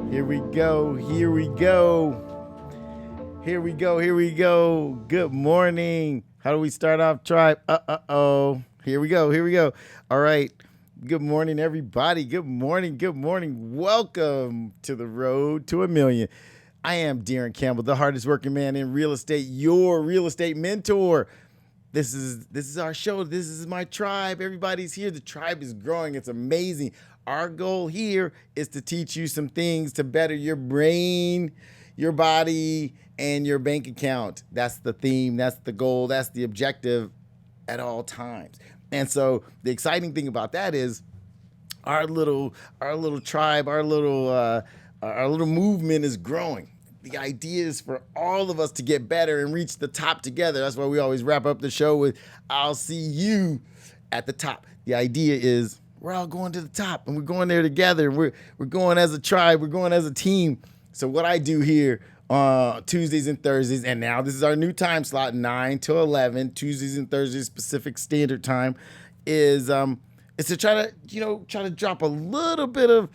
Here we go. Here we go. Here we go. Here we go. Good morning. How do we start off, tribe? Uh-oh. Here we go. Here we go. All right. Good morning, everybody. Good morning. Good morning. Welcome to the road to a million. I am Daron Campbell, the hardest working man in real estate, your real estate mentor. This is our show. This is my tribe. Everybody's here. The tribe is growing. It's amazing. Our goal here is to teach you some things to better your brain, your body, and your bank account. That's the theme. That's the goal. That's the objective at all times. And so the exciting thing about that is our little tribe, our little movement is growing. The idea is for all of us to get better and reach the top together. That's why we always wrap up the show with, I'll see you at the top. The idea is we're all going to the top and we're going there together. We're going as a tribe. We're going as a team. So what I do here Tuesdays and Thursdays, and now this is our new time slot, 9 to 11, Tuesdays and Thursdays Pacific Standard Time, is to try to drop a little bit of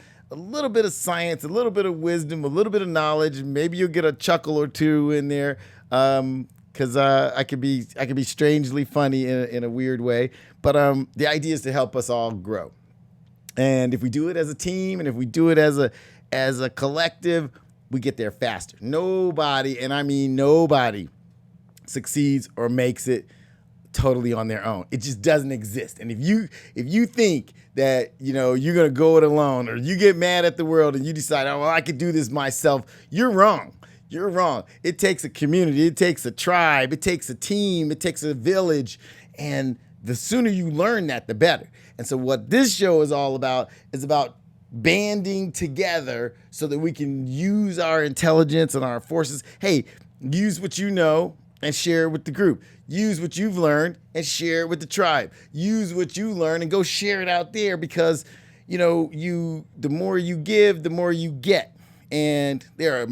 science, a little bit of wisdom, a little bit of knowledge. Maybe you'll get a chuckle or two in there, because I could be strangely funny in a weird way. But the idea is to help us all grow. And if we do it as a team, and if we do it as a collective, we get there faster. Nobody, and I mean nobody, succeeds or makes it totally on their own. It just doesn't exist. And if you think that you're gonna go it alone, or you get mad at the world and you decide, oh well, I could do this myself, you're wrong. You're wrong. It takes a community, it takes a tribe, it takes a team, it takes a village, and the sooner you learn that, the better. And so what this show is all about is about banding together so that we can use our intelligence and our forces. Hey, use what you know and share it with the group. Use what you've learned and share it with the tribe. Use what you learn and go share it out there, because the more you give, the more you get. And there are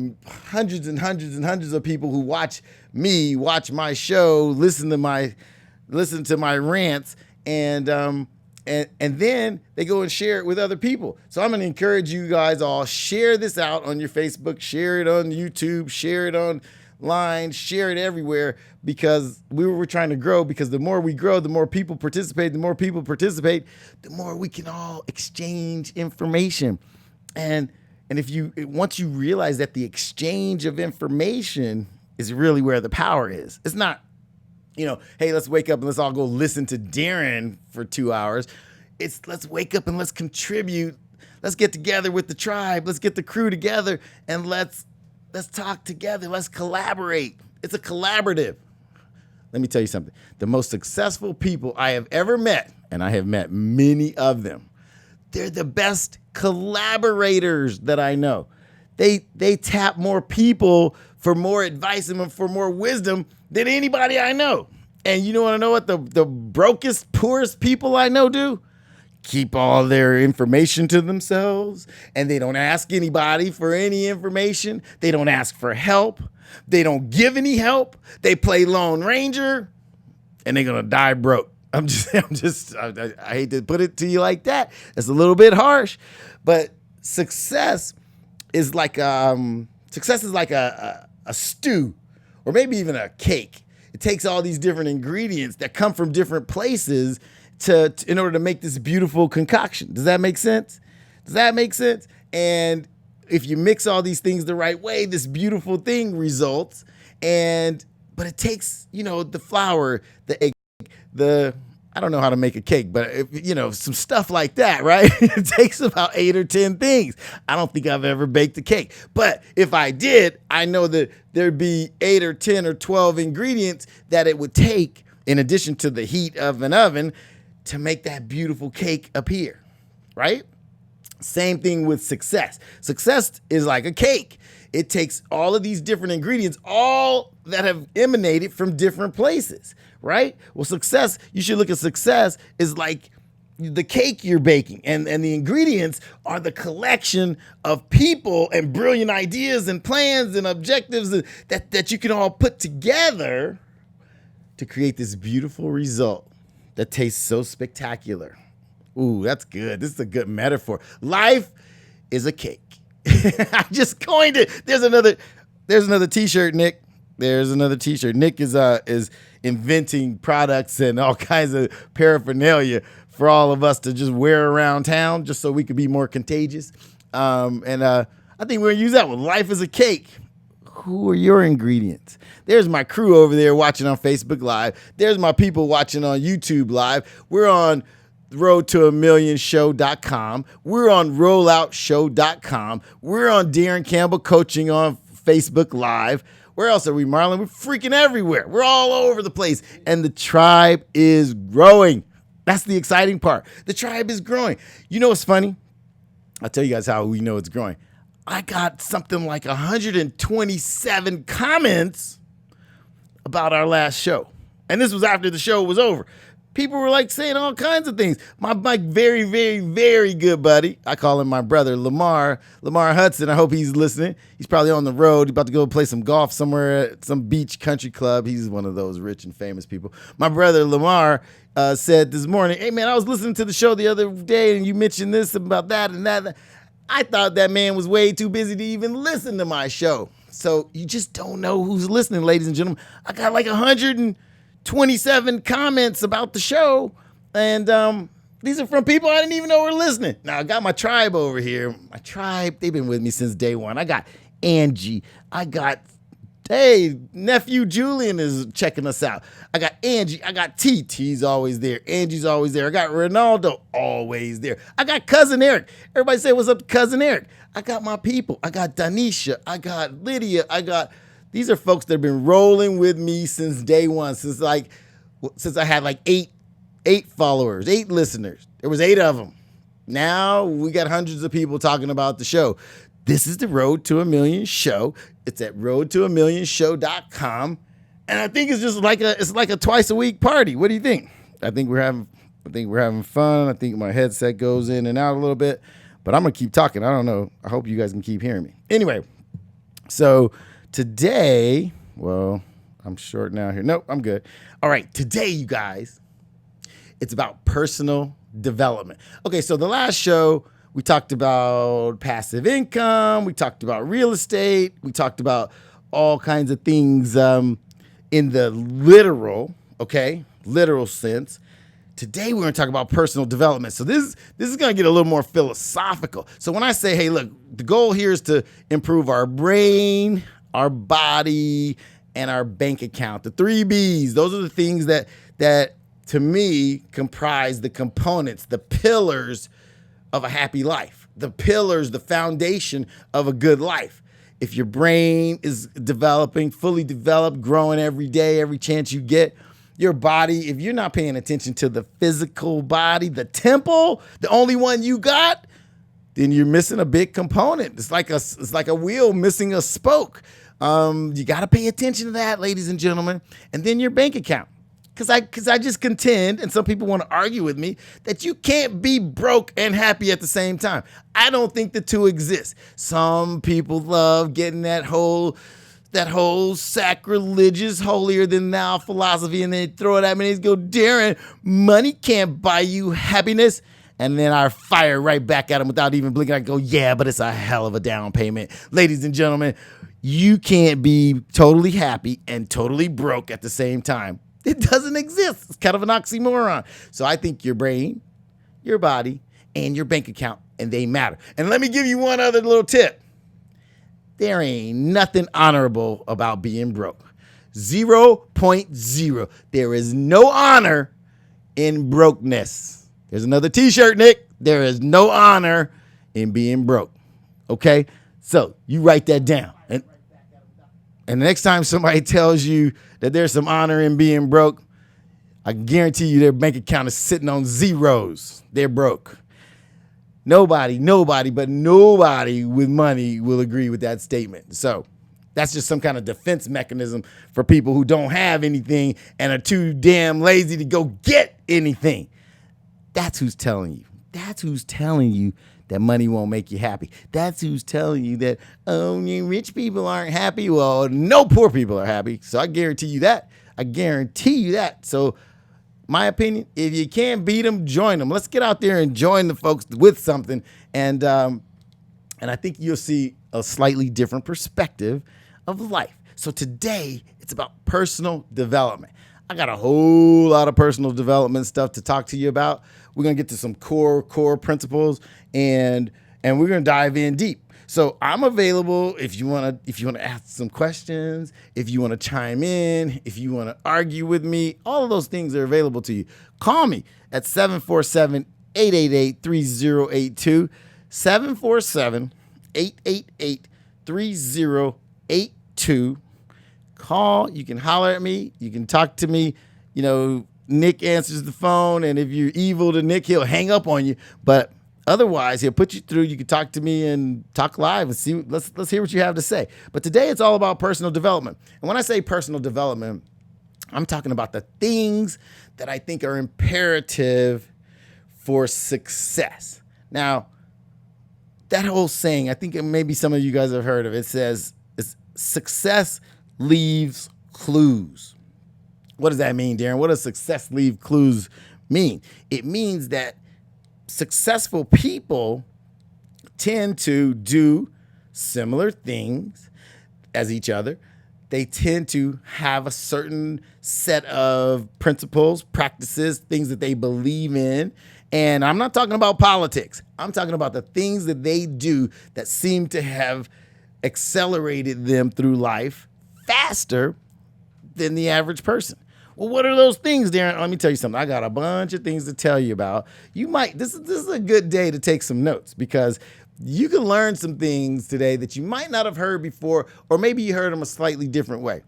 hundreds and hundreds and hundreds of people who watch my show, listen to my rants, and then they go and share it with other people. So I'm going to encourage you guys all, share this out on your Facebook, share it on YouTube, share it online, share it everywhere, because we're trying to grow. Because the more we grow, the more people participate. The more people participate, the more we can all exchange information. And once you realize that the exchange of information is really where the power is. It's not, hey, let's wake up and let's all go listen to Daron for 2 hours. It's let's wake up and let's contribute. Let's get together with the tribe. Let's get the crew together and let's talk together. Let's collaborate. It's a collaborative. Let me tell you something. The most successful people I have ever met, and I have met many of them, they're the best collaborators that I know. They tap more people for more advice and for more wisdom than anybody I know. And you want to know what the brokest, poorest people I know do? Keep all their information to themselves, and they don't ask anybody for any information. They don't ask for help. They don't give any help. They play Lone Ranger, and they're gonna die broke. I hate to put it to you like that. It's a little bit harsh, but success is like a stew, or maybe even a cake. It takes all these different ingredients that come from different places in order to make this beautiful concoction. Does that make sense? And if you mix all these things the right way, this beautiful thing results. But it takes, the flour, the egg, I don't know how to make a cake, but some stuff like that, right? It takes about 8 or 10 things. I don't think I've ever baked a cake, but if I did, I know that there'd be 8 or 10 or 12 ingredients that it would take, in addition to the heat of an oven, to make that beautiful cake appear, right? Same thing with success. Success is like a cake. It takes all of these different ingredients, all that have emanated from different places, right? Well, success, you should look at success as like the cake you're baking, and the ingredients are the collection of people and brilliant ideas and plans and objectives that you can all put together to create this beautiful result that tastes so spectacular. Ooh, that's good. This is a good metaphor. Life is a cake. I just coined it. There's another t-shirt, Nick. There's another t-shirt. Nick is inventing products and all kinds of paraphernalia for all of us to just wear around town just so we could be more contagious. I think we're gonna use that one. Life is a cake. Who are your ingredients? There's my crew over there watching on Facebook Live. There's my people watching on YouTube Live. We're on roadtoamillionshow.com. We're on rolloutshow.com. We're on Daron Campbell Coaching on Facebook Live. Where else are we, Marlon? We're freaking everywhere. We're all over the place. And the tribe is growing. That's the exciting part. The tribe is growing. You know what's funny? I'll tell you guys how we know it's growing. I got something like 127 comments about our last show. And this was after the show was over. People were like saying all kinds of things. My very, very, very good buddy, I call him my brother, Lamar Hudson. I hope he's listening. He's probably on the road. He's about to go play some golf somewhere at some beach country club. He's one of those rich and famous people. My brother, Lamar, said this morning, hey, man, I was listening to the show the other day and you mentioned this about that and that. I thought that man was way too busy to even listen to my show. So you just don't know who's listening, ladies and gentlemen. I got like 127 comments about the show, and these are from people I didn't even know were listening. Now, I got my tribe over here. My tribe, they've been with me since day one. I got Angie. Hey, nephew Julian is checking us out. I got Angie. I got T's always there. Angie's always there. I got Ronaldo always there. I got Cousin Eric. Everybody say what's up to Cousin Eric. I got my people. I got Danisha. I got Lydia. These are folks that have been rolling with me since day one, since I had like eight followers, 8 listeners. There was 8 of them. Now we got hundreds of people talking about the show. This is the Road to a Million show. It's at roadtoamillionshow.com. And I think it's just like a twice a week party. What do you think? I think we're having fun. I think my headset goes in and out a little bit, but I'm going to keep talking. I don't know. I hope you guys can keep hearing me. Anyway, so today, well, I'm short now here. Nope, I'm good. All right, today, you guys, it's about personal development. Okay, so the last show, we talked about passive income. We talked about real estate. We talked about all kinds of things in the literal sense. Today, we're going to talk about personal development. So this is going to get a little more philosophical. So when I say, hey, look, the goal here is to improve our brain, our body, and our bank account. The 3 B's. Those are the things that to me comprise the components, the pillars of a happy life, the pillars, the foundation of a good life. If your brain is developing, fully developed, growing every day, every chance you get, your body, if you're not paying attention to the physical body, the temple, the only one you got, then you're missing a big component. It's like a wheel missing a spoke. You got to pay attention to that, ladies and gentlemen. And then your bank account. Because I just contend, and some people want to argue with me, that you can't be broke and happy at the same time. I don't think the two exist. Some people love getting that whole sacrilegious, holier than thou philosophy, and they throw it at me and they go, Daron, money can't buy you happiness. And then I fire right back at them without even blinking. I go, yeah, but it's a hell of a down payment. Ladies and gentlemen, you can't be totally happy and totally broke at the same time. It doesn't exist. It's kind of an oxymoron. So I think your brain, your body, and your bank account, and they matter. And let me give you one other little tip. There ain't nothing honorable about being broke. 0.0. There is no honor in brokenness. There's another t-shirt, Nick. There is no honor in being broke. Okay? So you write that down. And the next time somebody tells you that there's some honor in being broke, I guarantee you their bank account is sitting on zeros. They're broke. Nobody with money will agree with that statement. So that's just some kind of defense mechanism for people who don't have anything and are too damn lazy to go get anything. That's who's telling you. That's who's telling you that money won't make you happy. That's who's telling you that, oh, you rich people aren't happy. Well, no poor people are happy. So I guarantee you that. So my opinion, if you can't beat them, join them. Let's get out there and join the folks with something. And I think you'll see a slightly different perspective of life. So today, it's about personal development. I got a whole lot of personal development stuff to talk to you about. We're going to get to some core principles, and we're going to dive in deep. So I'm available if you want to ask some questions, if you want to chime in, if you want to argue with me. All of those things are available to you. Call me at 747-888-3082, 747-888-3082. Call. You can holler at me. You can talk to me. You know, Nick answers the phone, and if you're evil to Nick, he'll hang up on you. But otherwise, he'll put you through. You can talk to me and talk live and see. Let's hear what you have to say. But today, it's all about personal development. And when I say personal development, I'm talking about the things that I think are imperative for success. Now, that whole saying, I think maybe some of you guys have heard of it. It says, success leaves clues. What does that mean, Daron? What does success leave clues mean? It means that successful people tend to do similar things as each other. They tend to have a certain set of principles, practices, things that they believe in. And I'm not talking about politics. I'm talking about the things that they do that seem to have accelerated them through life faster than the average person. Well, what are those things, Daron? Let me tell you something. I got a bunch of things to tell you about. This is a good day to take some notes, because you can learn some things today that you might not have heard before, or maybe you heard them a slightly different way.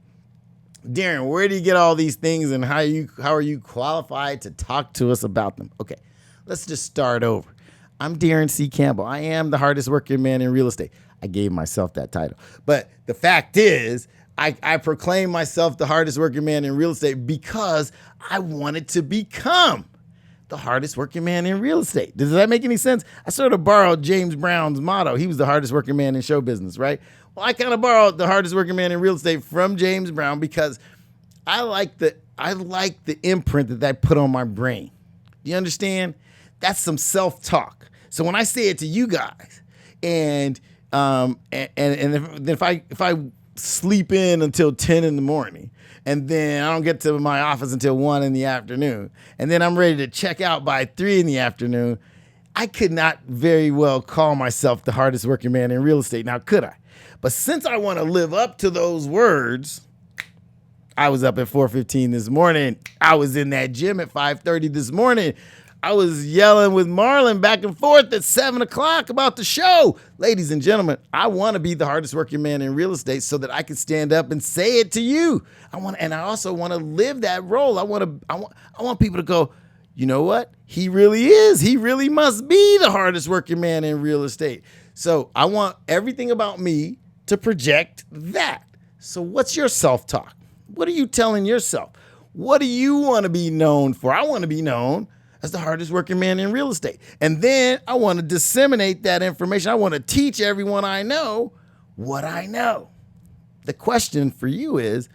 Daron, where do you get all these things, and how are you qualified to talk to us about them? Okay, let's just start over. I'm Daron C. Campbell. I am the hardest working man in real estate. I gave myself that title. But the fact is, I proclaim myself the hardest working man in real estate because I wanted to become the hardest working man in real estate. Does that make any sense? I sort of borrowed James Brown's motto. He was the hardest working man in show business, right? Well, I kind of borrowed the hardest working man in real estate from James Brown because I like the imprint that I put on my brain. Do you understand? That's some self-talk. So when I say it to you guys, and if I sleep in until 10 in the morning, and then I don't get to my office until 1 in the afternoon, and then I'm ready to check out by 3 in the afternoon, I could not very well call myself the hardest working man in real estate. Now, could I? But since I want to live up to those words, I was up at 4:15 this morning. I was in that gym at 5:30 this morning. I was yelling with Marlon back and forth at 7 o'clock about the show. Ladies and gentlemen, I want to be the hardest working man in real estate so that I can stand up and say it to you. I also want to live that role. I want people to go, you know what? He really is. He really must be the hardest working man in real estate. So I want everything about me to project that. So what's your self-talk? What are you telling yourself? What do you want to be known for? I want to be known as the hardest working man in real estate. And then I want to disseminate that information. I want to teach everyone I know what I know. The question for you is,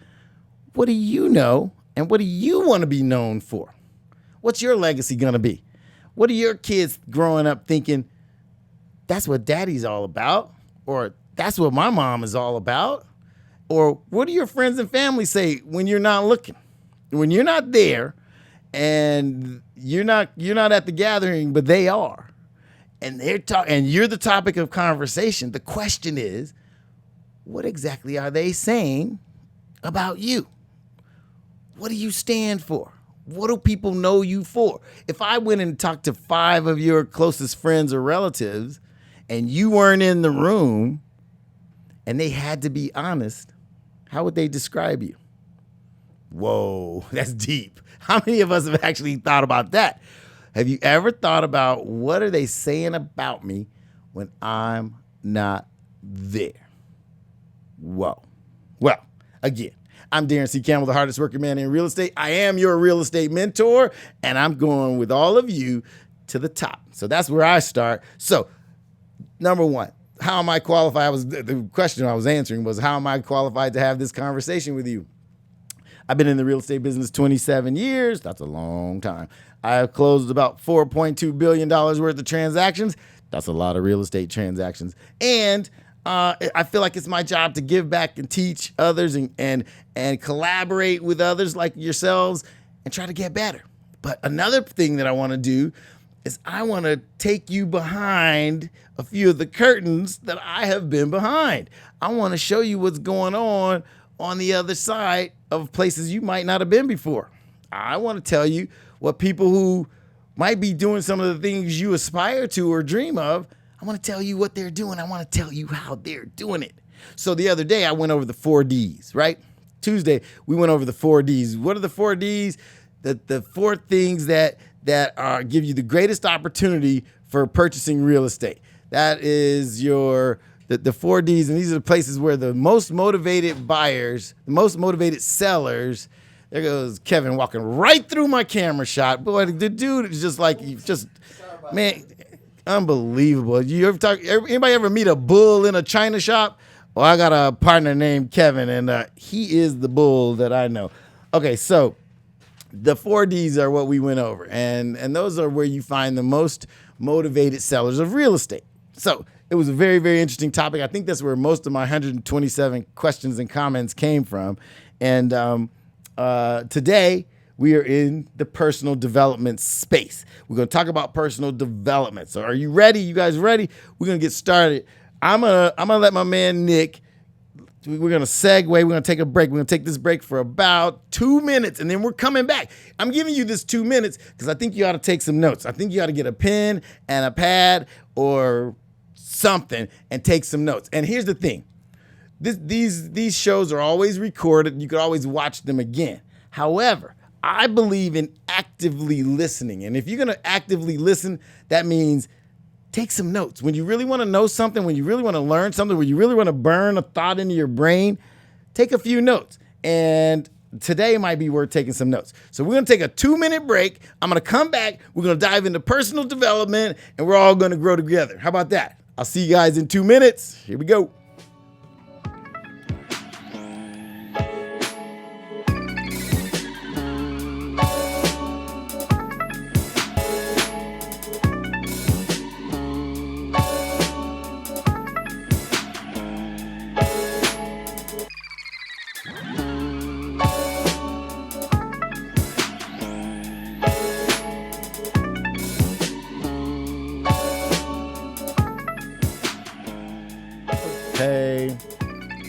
what do you know and what do you want to be known for? What's your legacy going to be? What are your kids growing up thinking, that's what daddy's all about? Or that's what my mom is all about? Or what do your friends and family say when you're not looking? When you're not there, and you're not at the gathering, but they are, and and you're the topic of conversation. The question is, what exactly are they saying about you? What do you stand for? What do people know you for? If I went and talked to 5 of your closest friends or relatives, and you weren't in the room, and they had to be honest, how would they describe you? Whoa, that's deep. How many of us have actually thought about that? Have you ever thought about what are they saying about me when I'm not there? Whoa. Well, again, I'm Daron C. Campbell, the hardest working man in real estate. I am your real estate mentor, and I'm going with all of you to the top. So that's where I start. So, number one, how am I qualified? The question I was answering was, how am I qualified to have this conversation with you? I've been in the real estate business 27 years. That's a long time. I have closed about $4.2 billion worth of transactions. That's a lot of real estate transactions. And I feel like it's my job to give back and teach others and collaborate with others like yourselves and try to get better. But another thing that I want to do is I want to take you behind a few of the curtains that I have been behind. I want to show you what's going on the other side of places you might not have been before. I want to tell you what people who might be doing some of the things you aspire to or dream of, I want to tell you what they're doing. I want to tell you how they're doing it. So the other day I went over the 4 Ds, right? Tuesday, we went over the 4 Ds. What are the 4 Ds? The 4 things that give you the greatest opportunity for purchasing real estate. That is the 4 Ds, and these are the places where the most motivated buyers, the most motivated sellers. There goes Kevin walking right through my camera shot. Boy, the dude is just like, man, unbelievable. Anybody ever meet a bull in a china shop? Well, I got a partner named Kevin, and he is the bull that I know. Okay, so the 4 Ds are what we went over, and those are where you find the most motivated sellers of real estate. So it was a very, very interesting topic. I think that's where most of my 127 questions and comments came from. And today we are in the personal development space. We're going to talk about personal development. So are you ready? You guys ready? We're going to get started. I'm gonna let my man Nick. We're going to segue. We're going to take a break. We're going to take this break for about 2 minutes, and then we're coming back. I'm giving you this 2 minutes because I think you ought to take some notes. I think you ought to get a pen and a pad or something and take some notes. And here's the thing. These shows are always recorded. You could always watch them again. However, I believe in actively listening. And if you're going to actively listen, that means take some notes. When you really want to know something, when you really want to learn something, when you really want to burn a thought into your brain, take a few notes. And today might be worth taking some notes. So we're going to take a 2-minute break. I'm going to come back. We're going to dive into personal development, and we're all going to grow together. How about that? I'll see you guys in 2 minutes. Here we go.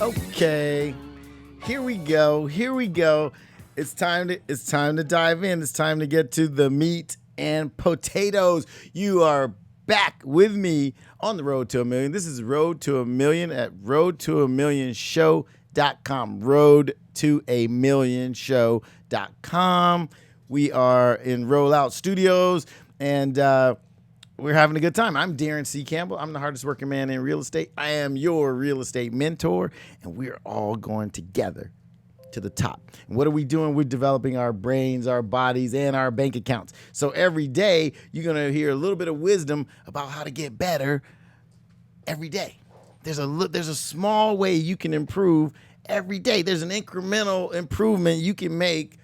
Okay. Here we go. It's time to dive in. It's time to get to the meat and potatoes. You are back with me on the Road to a Million. This is Road to a Million at roadtoamillionshow.com. roadtoamillionshow.com. We are in Rollout Studios, and we're having a good time. I'm Daron C. Campbell. I'm the hardest working man in real estate. I am your real estate mentor, and we're all going together to the top. And what are we doing? We're developing our brains, our bodies, and our bank accounts. So every day, you're going to hear a little bit of wisdom about how to get better every day. There's a small way you can improve every day. There's an incremental improvement you can make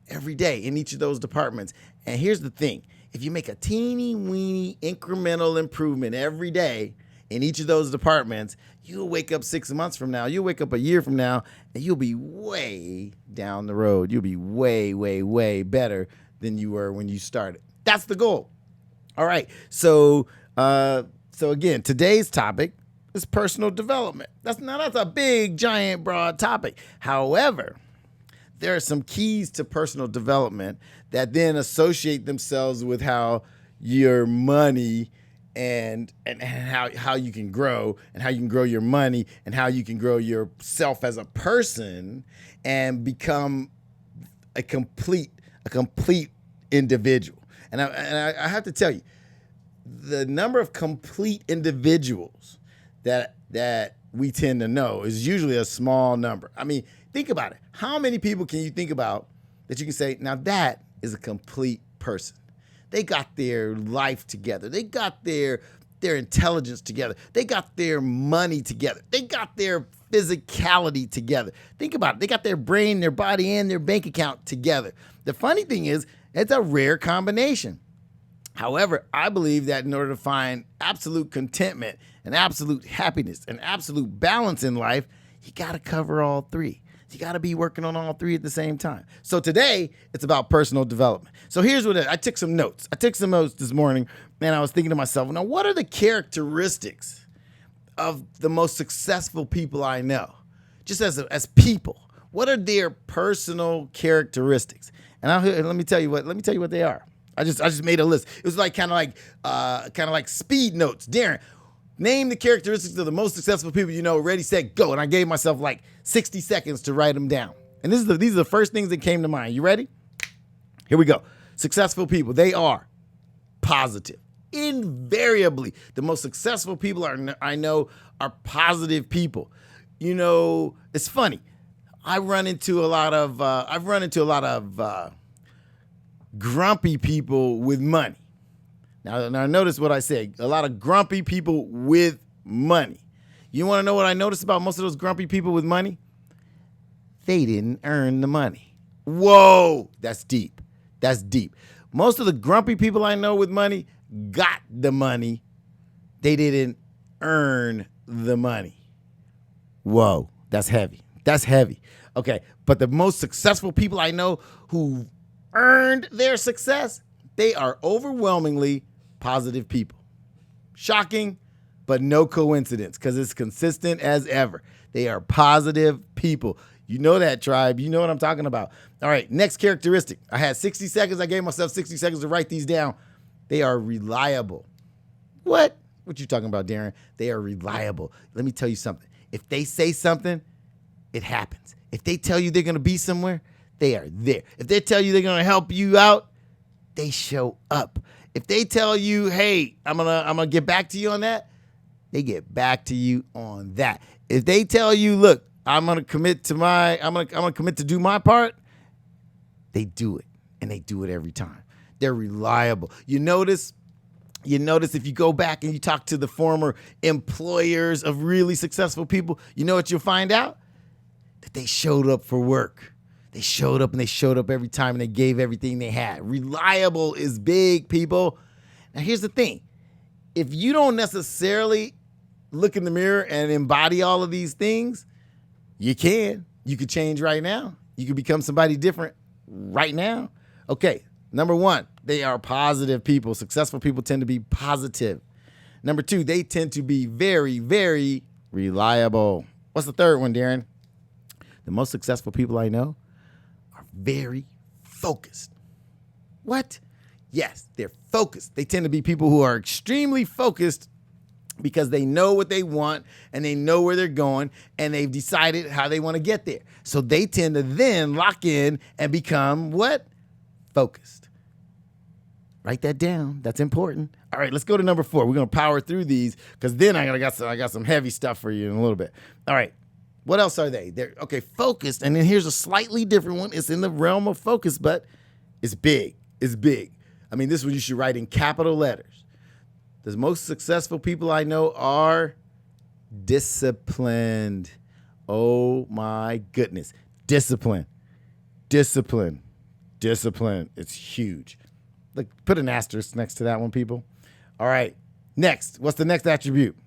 every day in each of those departments. And here's the thing. If you make a teeny weeny incremental improvement every day in each of those departments, you'll wake up 6 months from now, you'll wake up a year from now, and you'll be way down the road. You'll be way, way, way better than you were when you started. That's the goal. All right. So again, today's topic is personal development. That's a big, giant, broad topic. However, there are some keys to personal development that then associate themselves with how your money and how you can grow, and how you can grow your money, and how you can grow yourself as a person and become a complete individual. And I have to tell you, the number of complete individuals that we tend to know is usually a small number. I mean, think about it. How many people can you think about that you can say, now that is a complete person? They got their life together. They got their intelligence together. They got their money together. They got their physicality together. Think about it. They got their brain, their body, and their bank account together. The funny thing is, it's a rare combination. However, I believe that in order to find absolute contentment and absolute happiness and absolute balance in life, you got to cover all three. You got to be working on all three at the same time. So today, it's about personal development. So here's what I took some notes. I took some notes this morning, and I was thinking to myself, now, what are the characteristics of the most successful people I know? Just as people, what are their personal characteristics? And let me tell you what they are. I just made a list. It was like kind of like speed notes. Daron, name the characteristics of the most successful people you know. Ready, set, go. And I gave myself like 60 seconds to write them down. And these are the first things that came to mind. You ready? Here we go. Successful people, they are positive. Invariably, the most successful people I know are positive people. You know, it's funny. I've run into a lot of grumpy people with money. Now notice what I said. A lot of grumpy people with money. You want to know what I noticed about most of those grumpy people with money? They didn't earn the money. Whoa, that's deep. That's deep. Most of the grumpy people I know with money got the money. They didn't earn the money. Whoa, that's heavy. That's heavy. Okay, but the most successful people I know who earned their success, they are overwhelmingly positive people. Shocking, but no coincidence, because it's consistent as ever. They are positive people. You know that, tribe. You know what I'm talking about. All right, next characteristic. I had 60 seconds. I gave myself 60 seconds to write these down. They are reliable. What? What you talking about, Daron? They are reliable. Let me tell you something. If they say something, it happens. If they tell you they're going to be somewhere, they are there. If they tell you they're going to help you out, they show up. If they tell you, hey, I'm gonna get back to you on that, they get back to you on that. If they tell you, look, I'm gonna commit to do my part, they do it, and they do it every time. They're reliable. You notice if you go back and you talk to the former employers of really successful people, you know what you'll find out? That they showed up for work. They showed up, and they showed up every time, and they gave everything they had. Reliable is big, people. Now, here's the thing. If you don't necessarily look in the mirror and embody all of these things, you can. You could change right now. You could become somebody different right now. Okay, number one, they are positive people. Successful people tend to be positive. Number two, they tend to be very, very reliable. What's the third one, Daron? The most successful people I know are very focused. What? Yes, they're focused. They tend to be people who are extremely focused because they know what they want and they know where they're going and they've decided how they want to get there. So they tend to then lock in and become what? Focused. Write that down. That's important. All right, let's go to number 4. We're going to power through these because then I got some heavy stuff for you in a little bit. All right. What else are they? They're focused. And then here's a slightly different one. It's in the realm of focus, but it's big. It's big. I mean, this one you should write in capital letters. The most successful people I know are disciplined. Oh my goodness. Discipline. Discipline. Discipline. It's huge. Like, put an asterisk next to that one, people. All right. Next. What's the next attribute?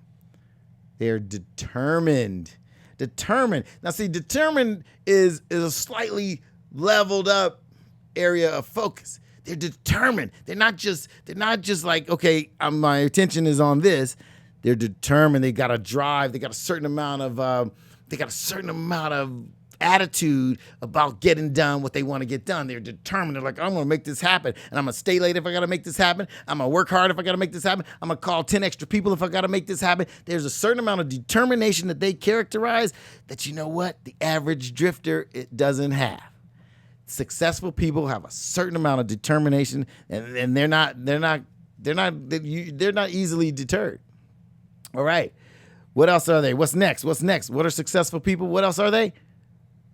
They're determined. Determined. Now, see, determined is a slightly leveled up area of focus. They're determined. They're not just like, okay, my attention is on this. They're determined. They got a drive. They got a certain amount of attitude about getting done what they want to get done. They're determined. They're like, I'm going to make this happen. And I'm going to stay late if I got to make this happen. I'm going to work hard if I got to make this happen. I'm going to call 10 extra people if I got to make this happen. There's a certain amount of determination that they characterize that, you know what, the average drifter, it doesn't have. Successful people have a certain amount of determination, and they're not easily deterred. All right. What else are they? What's next? What are successful people? What else are they?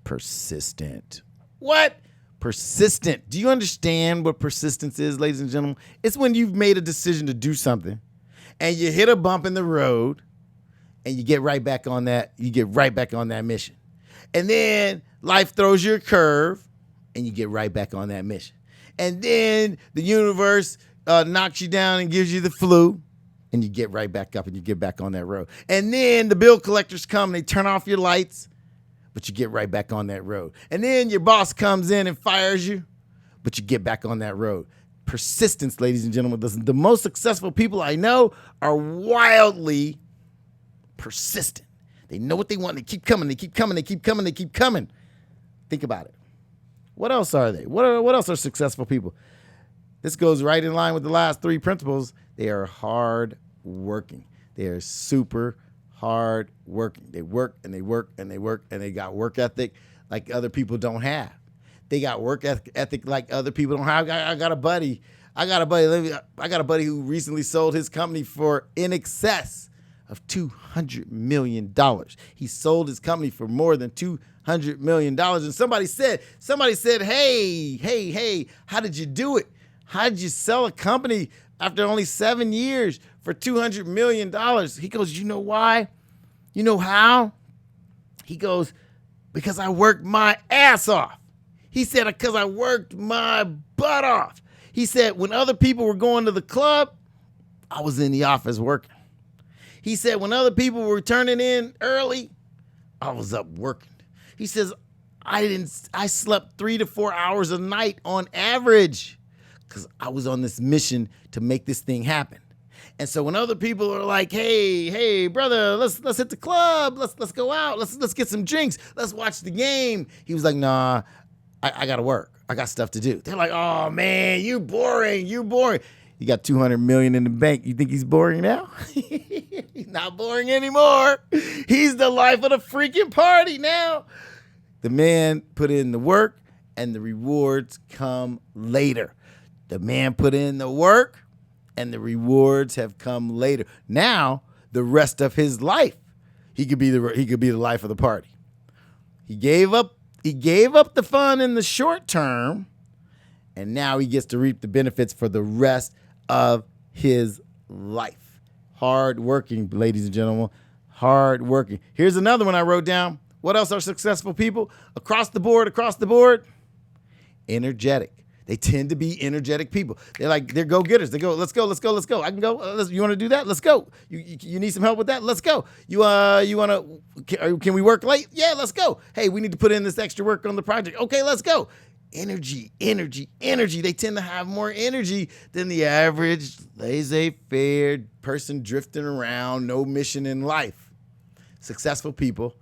Persistent. What? Persistent. Do you understand what persistence is, ladies and gentlemen? It's when you've made a decision to do something and you hit a bump in the road and you get right back on that. You get right back on that mission. And then life throws you a curve and you get right back on that mission. And then the universe knocks you down and gives you the flu, and you get right back up and you get back on that road. And then the bill collectors come and they turn off your lights, but you get right back on that road. And then your boss comes in and fires you, but you get back on that road. Persistence, ladies and gentlemen. The most successful people I know are wildly persistent. They know what they want. They keep coming. They keep coming. They keep coming. They keep coming. Think about it. What else are they? What else are successful people? This goes right in line with the last three principles. They are hard working. They are super hard working. They work and they work and they work and they got work ethic like other people don't have. They got work ethic like other people don't have. I got a buddy who recently sold his company for in excess of $200 million. He sold his company for more than $200 million. And somebody said, hey, how did you do it? How did you sell a company after only 7 years for $200 million? He goes, you know why? You know how? He goes, because I worked my ass off. He said, because I worked my butt off. He said, when other people were going to the club, I was in the office working. He said, when other people were turning in early, I was up working. He says, I slept 3 to 4 hours a night on average because I was on this mission to make this thing happen. And so when other people are like, hey, brother, let's hit the club. Let's go out. Let's get some drinks. Let's watch the game. He was like, nah, I got to work. I got stuff to do. They're like, oh, man, you boring. You got $200 million in the bank. You think he's boring now? He's not boring anymore. He's the life of the freaking party now. The man put in the work, and the rewards come later. The man put in the work, and the rewards have come later. Now, the rest of his life, he could be the life of the party. He gave up the fun in the short term, and now he gets to reap the benefits for the rest of his life. Hard working, ladies and gentlemen. Hard working. Here's another one I wrote down. What else are successful people? Across the board. Energetic. They tend to be energetic people. They're go-getters. They go, let's go. I can go. You want to do that? Let's go. You need some help with that? Let's go. You want to, can we work late? Yeah, let's go. Hey, we need to put in this extra work on the project. Okay, let's go. Energy. They tend to have more energy than the average laissez-faire person drifting around, no mission in life. Successful people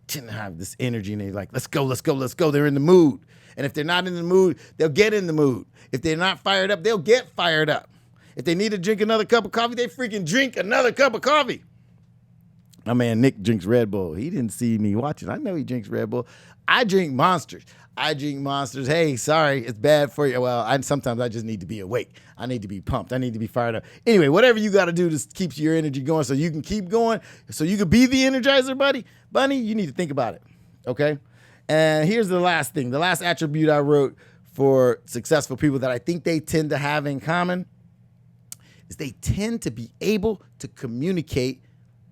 tend to have this energy, and they're like, let's go. They're in the mood. And if they're not in the mood, they'll get in the mood. If they're not fired up, they'll get fired up. If they need to drink another cup of coffee, they freaking drink another cup of coffee. My man Nick drinks Red Bull. He didn't see me watching. I know he drinks Red Bull. I drink Monsters. Hey, sorry, it's bad for you. Well, sometimes I just need to be awake. I need to be pumped. I need to be fired up. Anyway, whatever you got to do to keep your energy going so you can keep going, so you can be the energizer, bunny, you need to think about it, okay? And here's the last thing. The last attribute I wrote for successful people that I think they tend to have in common is they tend to be able to communicate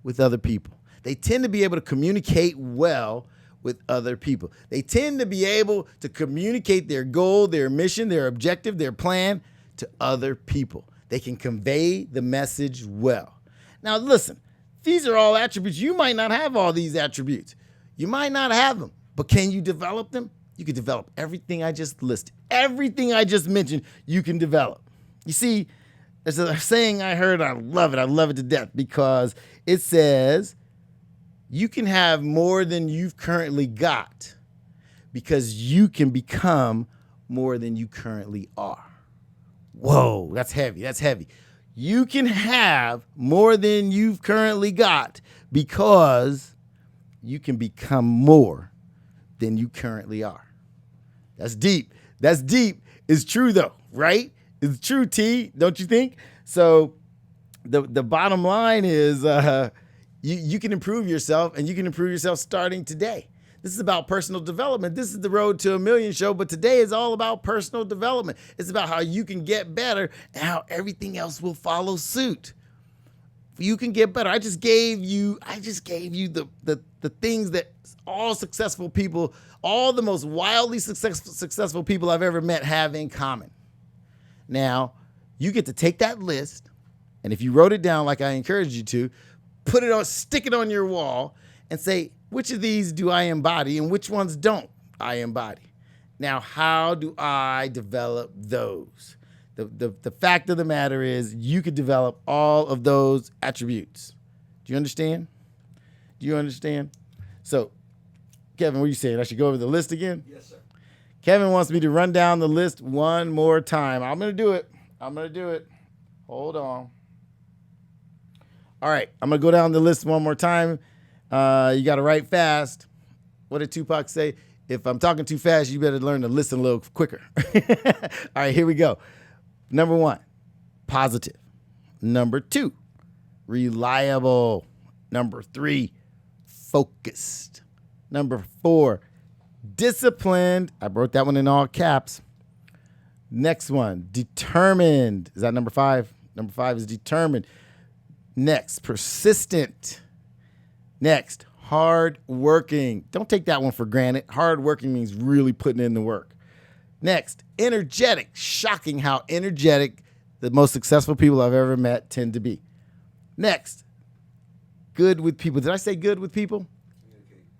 with other people. They tend to be able to communicate well with other people. They tend to be able to communicate their goal, their mission, their objective, their plan to other people. They can convey the message well. Now, listen, these are all attributes. You might not have all these attributes. You might not have them. But can you develop them? You can develop everything I just listed. Everything I just mentioned, you can develop. You see, there's a saying I heard, I love it. I love it to death because it says, you can have more than you've currently got because you can become more than you currently are. Whoa, that's heavy. You can have more than you've currently got because you can become more than you currently are. That's deep. It's true though, right? It's true, T, don't you think? So the bottom line is you can improve yourself, and you can improve yourself starting today. This is about personal development. This is the Road to a Million show, but today is all about personal development. It's about how you can get better and how everything else will follow suit. You can get better. I just gave you the things that all successful people, all the most wildly successful people I've ever met have in common. Now, You get to take that list, and if you wrote it down like I encouraged you to, put it on, stick it on your wall, and say, which of these do I embody and which ones don't I embody? Now, how do I develop those? The fact of the matter is you could develop all of those attributes. Do you understand? Do you understand? So, Kevin, what are you saying? I should go over the list again? Yes, sir. Kevin wants me to run down the list one more time. I'm going to do it. Hold on. All right. I'm going to go down the list one more time. You got to write fast. What did Tupac say? If I'm talking too fast, you better learn to listen a little quicker. All right, here we go. Number 1, positive. Number 2, reliable. Number 3, focused. Number 4, disciplined. I wrote that one in all caps. Next one, determined. Is that number 5? Number 5 is determined. Next, persistent. Next, hardworking. Don't take that one for granted. Hardworking means really putting in the work. Next, energetic. Shocking how energetic the most successful people I've ever met tend to be. Next, good with people. Did I say good with people?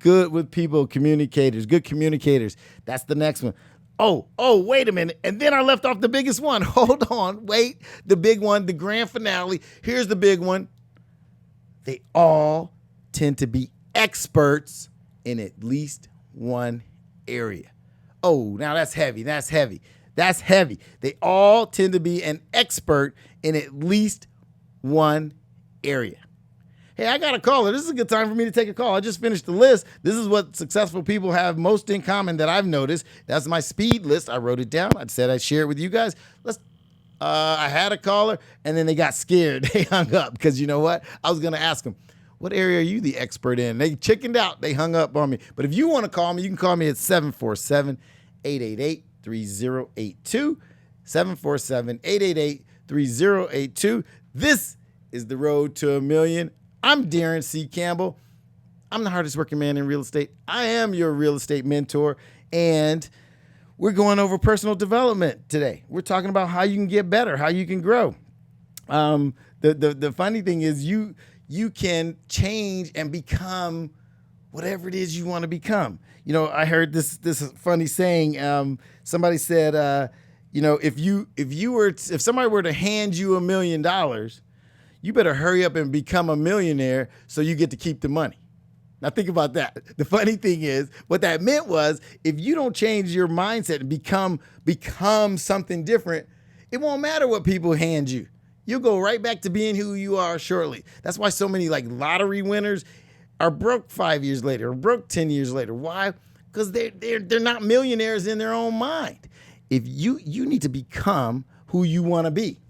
Good with people, communicators, good communicators. That's the next one. Oh, wait a minute. And then I left off the biggest one. Hold on, wait. The big one, the grand finale. Here's the big one. They all tend to be experts in at least one area. Oh, now that's heavy. They all tend to be an expert in at least one area. Hey, I got a caller. This is a good time for me to take a call. I just finished the list. This is what successful people have most in common that I've noticed. That's my speed list. I wrote it down. I said I'd share it with you guys. I had a caller, and then they got scared. They hung up because you know what? I was going to ask them, what area are you the expert in? They chickened out. They hung up on me. But if you want to call me, you can call me at 747-888-3082. 747-888-3082. This is the road to $1 million. I'm Daron C. Campbell. I'm the hardest working man in real estate. I am your real estate mentor, and we're going over personal development today. We're talking about how you can get better, how you can grow. The funny thing is you can change and become whatever it is you want to become. You know, I heard this funny saying. Somebody said, if somebody were to hand you $1 million, you better hurry up and become a millionaire so you get to keep the money. Now think about that. The funny thing is, what that meant was, if you don't change your mindset and become something different, it won't matter what people hand you. You'll go right back to being who you are shortly. That's why so many like lottery winners are broke 5 years later or broke 10 years later. Why? Because they're not millionaires in their own mind. If you need to become who you want to be.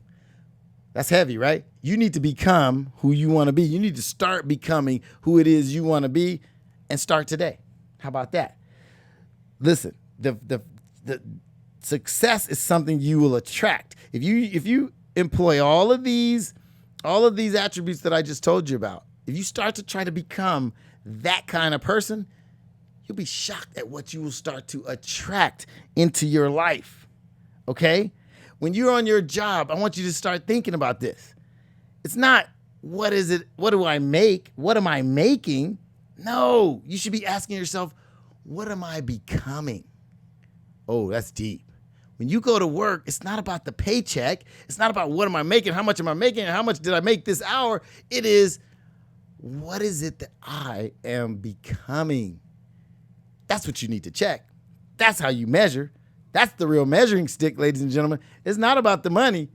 That's heavy, right? You need to become who you want to be. You need to start becoming who it is you want to be and start today. How about that? Listen, the success is something you will attract. If you employ all of these attributes that I just told you about, if you start to try to become that kind of person, you'll be shocked at what you will start to attract into your life. Okay? When you're on your job, I want you to start thinking about this. It's not, what is it? What do I make? What am I making? No, you should be asking yourself, what am I becoming? Oh, that's deep. When you go to work, it's not about the paycheck. It's not about what am I making? How much am I making? How much did I make this hour? It is, what is it that I am becoming? That's what you need to check. That's how you measure. That's the real measuring stick, ladies and gentlemen. It's not about the money,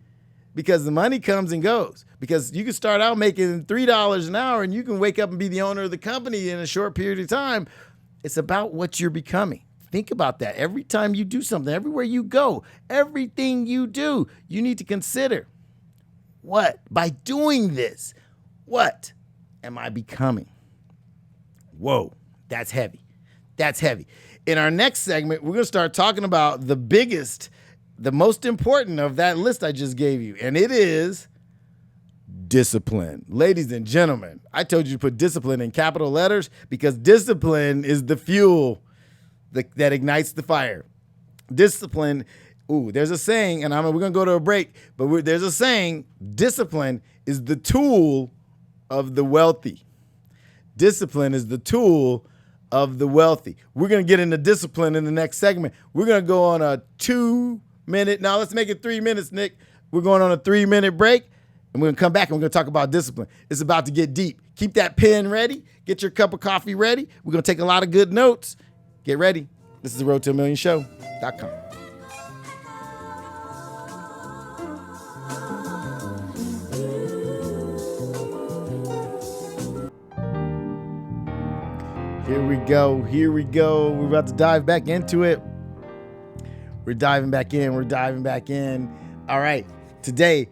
because the money comes and goes. Because you can start out making $3 an hour and you can wake up and be the owner of the company in a short period of time. It's about what you're becoming. Think about that. Every time you do something, everywhere you go, everything you do, you need to consider, what, by doing this, what am I becoming? Whoa, that's heavy. That's heavy. In our next segment, we're going to start talking about the biggest, the most important of that list I just gave you, and it is discipline. Ladies and gentlemen, I told you to put discipline in capital letters because discipline is the fuel that ignites the fire. Discipline Ooh, there's a saying, and we're going to go to a break, but there's a saying, discipline is the tool of the wealthy. Discipline is the tool of the wealthy. We're going to get into discipline in the next segment. We're going to go on a 2-minute. Now let's make it 3 minutes, Nick. We're going on a 3-minute break, and we're going to come back and we're going to talk about discipline. It's about to get deep. Keep that pen ready. Get your cup of coffee ready. We're going to take a lot of good notes. Get ready. This is the Road to a Million Show.com. Here we go. Here we go. We're about to dive back into it. We're diving back in. We're diving back in. All right. Today,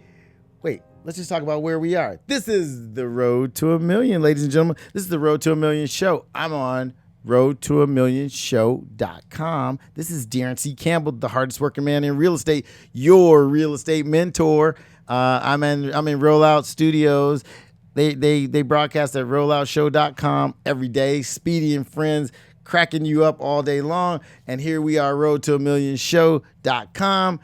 let's just talk about where we are. This is the Road to a Million, ladies and gentlemen. This is the Road to a Million Show. I'm on RoadToAMillionShow.com. This is Daron C. Campbell, the hardest working man in real estate, your real estate mentor. I'm in Rollout Studios. They broadcast at rolloutshow.com every day. Speedy and friends cracking you up all day long. And here we are, RoadToAMillionShow.com.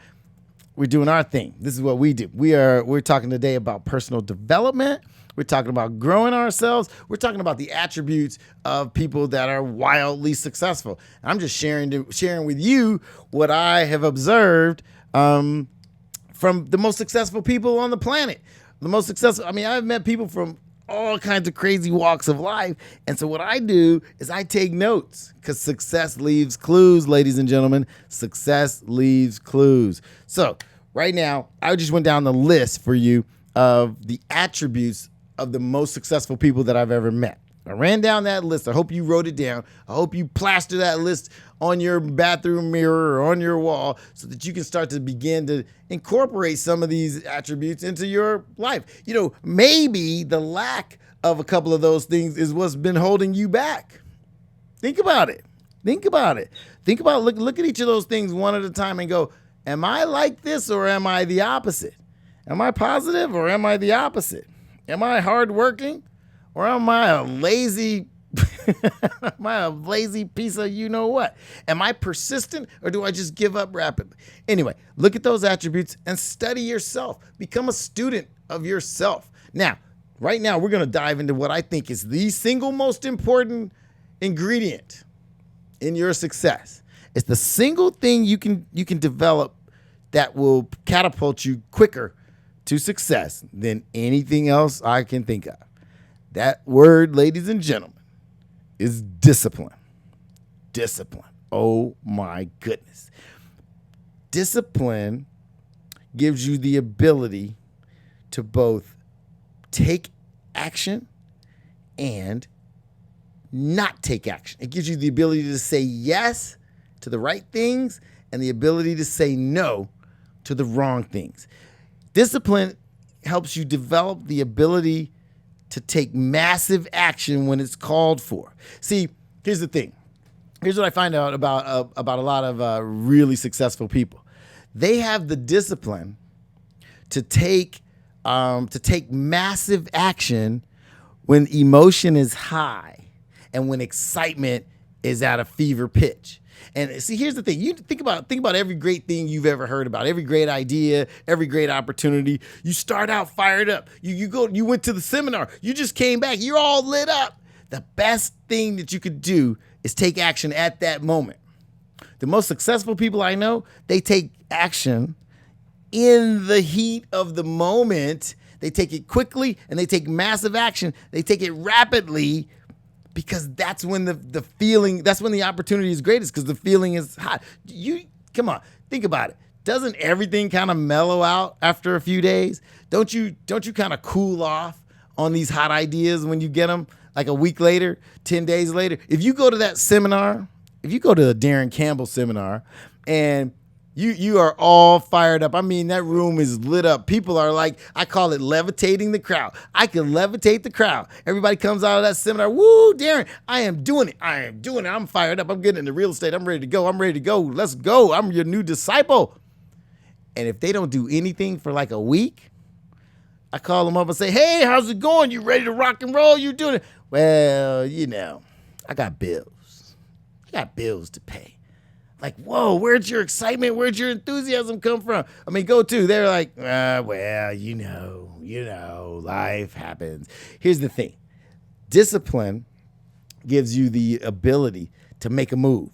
We're doing our thing. This is what we do. We're talking today about personal development. We're talking about growing ourselves. We're talking about the attributes of people that are wildly successful. I'm just sharing with you what I have observed from the most successful people on the planet. The most successful. I've met people from all kinds of crazy walks of life. And so what I do is I take notes, because success leaves clues, ladies and gentlemen. Success leaves clues. So right now, I just went down the list for you of the attributes of the most successful people that I've ever met. I ran down that list. I hope you wrote it down. I hope you plaster that list on your bathroom mirror or on your wall so that you can start to begin to incorporate some of these attributes into your life. Maybe the lack of a couple of those things is what's been holding you back. Think about it. Look at each of those things one at a time and go, am I like this or am I the opposite? Am I positive or am I the opposite? Am I hardworking? Or am I a lazy piece of you know what? Am I persistent or do I just give up rapidly? Anyway, look at those attributes and study yourself. Become a student of yourself. Now, right now, we're going to dive into what I think is the single most important ingredient in your success. It's the single thing you can develop that will catapult you quicker to success than anything else I can think of. That word, ladies and gentlemen, is discipline. Discipline. Oh my goodness. Discipline gives you the ability to both take action and not take action. It gives you the ability to say yes to the right things and the ability to say no to the wrong things. Discipline helps you develop the ability to take massive action when it's called for. See, here's the thing. Here's what I find out about a lot of really successful people. They have the discipline to take massive action when emotion is high and when excitement is at a fever pitch. And see, here's the thing. You think about every great thing you've ever heard about, every great idea, every great opportunity. You start out fired up. You went to the seminar. You just came back. You're all lit up. The best thing that you could do is take action at that moment. The most successful people I know, they take action in the heat of the moment. They take it quickly and they take massive action. They take it rapidly, because that's when the feeling, that's when the opportunity is greatest, because the feeling is hot. Come on, think about it. Doesn't everything kind of mellow out after a few days? Don't you kind of cool off on these hot ideas when you get them like a week later, 10 days later? If you go to that seminar, if you go to the Daron Campbell seminar and you are all fired up. That room is lit up. People are like, I call it levitating the crowd. I can levitate the crowd. Everybody comes out of that seminar. Woo, Daron, I am doing it. I'm fired up. I'm getting into real estate. I'm ready to go. Let's go. I'm your new disciple. And if they don't do anything for like a week, I call them up and say, hey, how's it going? You ready to rock and roll? You doing it? Well, I got bills. I got bills to pay. Like, whoa, where'd your excitement, where'd your enthusiasm come from? I mean, go to, they're like, well, you know, life happens. Here's the thing. Discipline gives you the ability to make a move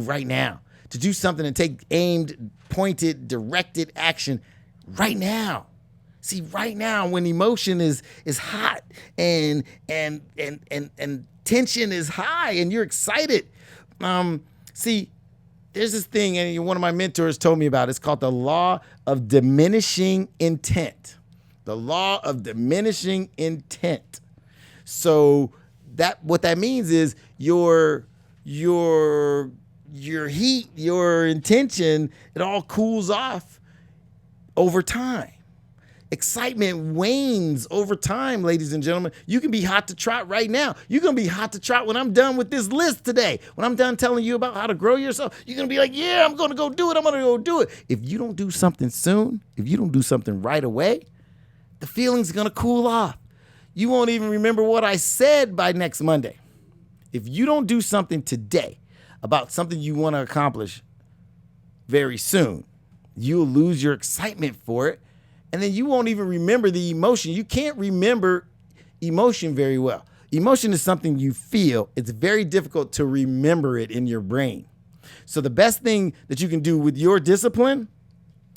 right now, to do something and take aimed, pointed, directed action right now. See, right now when emotion is hot and tension is high and you're excited. See, there's this thing, and one of my mentors told me about it. It's called the law of diminishing intent. The law of diminishing intent. So what that means is your heat, your intention, it all cools off over time. Excitement wanes over time, ladies and gentlemen. You can be hot to trot right now. You're going to be hot to trot when I'm done with this list today. When I'm done telling you about how to grow yourself, you're going to be like, yeah, I'm going to go do it. I'm going to go do it. If you don't do something soon, if you don't do something right away, the feeling's going to cool off. You won't even remember what I said by next Monday. If you don't do something today about something you want to accomplish very soon, you'll lose your excitement for it. And then you won't even remember the emotion. You can't remember emotion very well. Emotion is something you feel. It's very difficult to remember it in your brain. So the best thing that you can do with your discipline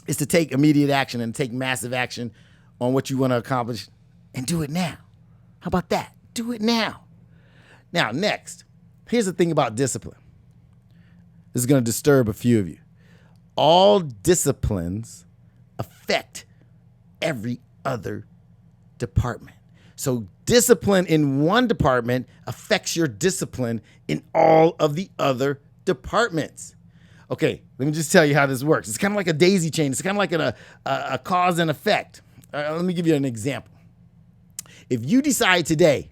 is to take immediate action and take massive action on what you want to accomplish and do it now. How about that? Do it now. Now, next, here's the thing about discipline. This is going to disturb a few of you. All disciplines affect every other department. So discipline in one department affects your discipline in all of the other departments. Okay, let me just tell you how this works. It's kind of like a daisy chain. It's kind of like a cause and effect. Let me give you an example. If you decide today,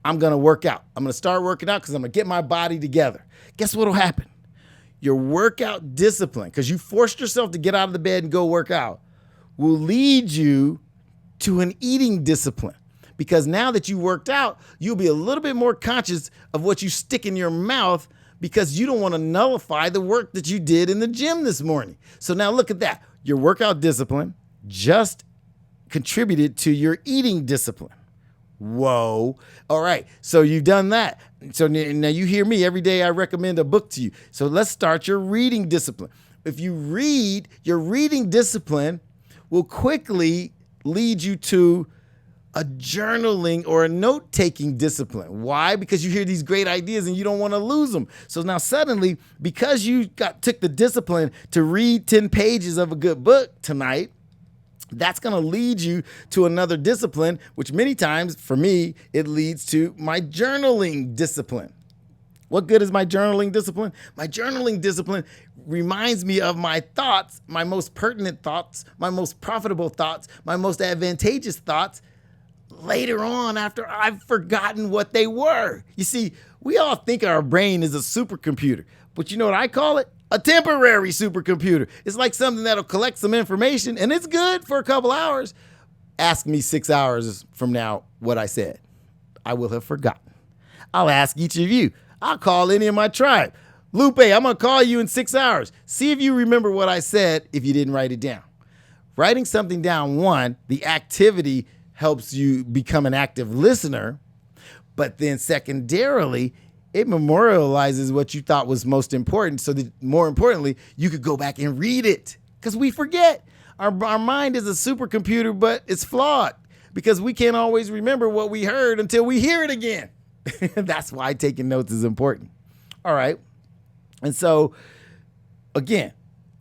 I'm going to work out. I'm going to start working out because I'm going to get my body together. Guess what will happen? Your workout discipline, because you forced yourself to get out of the bed and go work out, will lead you to an eating discipline. Because now that you worked out, you'll be a little bit more conscious of what you stick in your mouth because you don't want to nullify the work that you did in the gym this morning. So now look at that. Your workout discipline just contributed to your eating discipline. Whoa. All right. So you've done that. So now you hear me every day. I recommend a book to you. So let's start your reading discipline. If you read, your reading discipline will quickly lead you to a journaling or a note-taking discipline. Why? Because you hear these great ideas and you don't want to lose them. So now suddenly, because you took the discipline to read 10 pages of a good book tonight, that's going to lead you to another discipline, which many times, for me, it leads to my journaling discipline. What good is my journaling discipline? My journaling discipline reminds me of my thoughts, my most pertinent thoughts, my most profitable thoughts, my most advantageous thoughts later on after I've forgotten what they were. You see, we all think our brain is a supercomputer, but you know what I call it? A temporary supercomputer. It's like something that'll collect some information and it's good for a couple hours. Ask me 6 hours from now what I said. I will have forgotten. I'll ask each of you. I'll call any of my tribe. Lupe, I'm going to call you in 6 hours. See if you remember what I said if you didn't write it down. Writing something down, one, the activity helps you become an active listener. But then secondarily, it memorializes what you thought was most important so that, more importantly, you could go back and read it. Because we forget. Our mind is a supercomputer, but it's flawed because we can't always remember what we heard until we hear it again. That's why taking notes is important. All right. And so, again,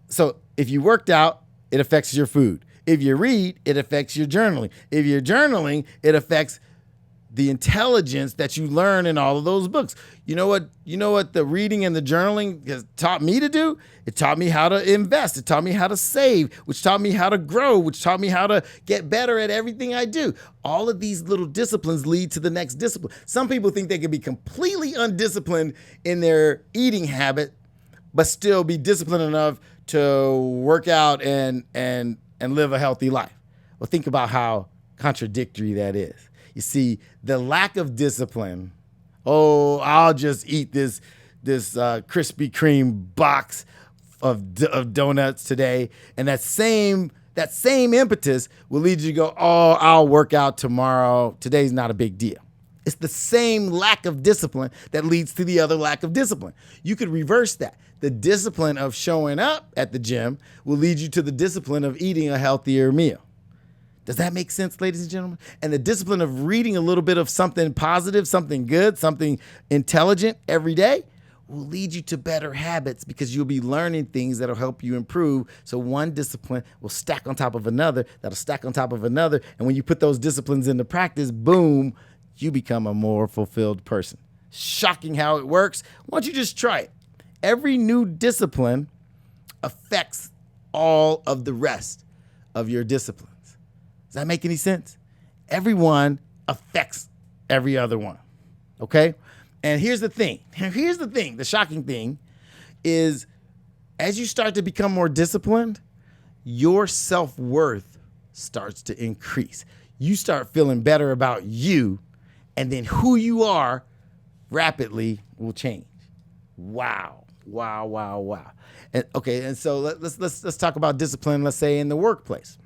so if you worked out, it affects your food. If you read, it affects your journaling. If you're journaling, it affects the intelligence that you learn in all of those books. You know what the reading and the journaling has taught me to do? It taught me how to invest. It taught me how to save, which taught me how to grow, which taught me how to get better at everything I do. All of these little disciplines lead to the next discipline. Some people think they can be completely undisciplined in their eating habit, but still be disciplined enough to work out and live a healthy life. Well, think about how contradictory that is. You see, the lack of discipline, oh, I'll just eat this Krispy Kreme box of donuts today, and that same impetus will lead you to go, oh, I'll work out tomorrow. Today's not a big deal. It's the same lack of discipline that leads to the other lack of discipline. You could reverse that. The discipline of showing up at the gym will lead you to the discipline of eating a healthier meal. Does that make sense, ladies and gentlemen? And the discipline of reading a little bit of something positive, something good, something intelligent every day will lead you to better habits, because you'll be learning things that'll help you improve. So one discipline will stack on top of another, that'll stack on top of another. And when you put those disciplines into practice, boom, you become a more fulfilled person. Shocking how it works. Why don't you just try it? Every new discipline affects all of the rest of your disciplines. Does that make any sense? Everyone affects every other one. Okay? And here's the thing. The shocking thing is, as you start to become more disciplined, your self-worth starts to increase. You start feeling better about you, and then who you are rapidly will change. Wow. And so let's talk about discipline, let's say in the workplace.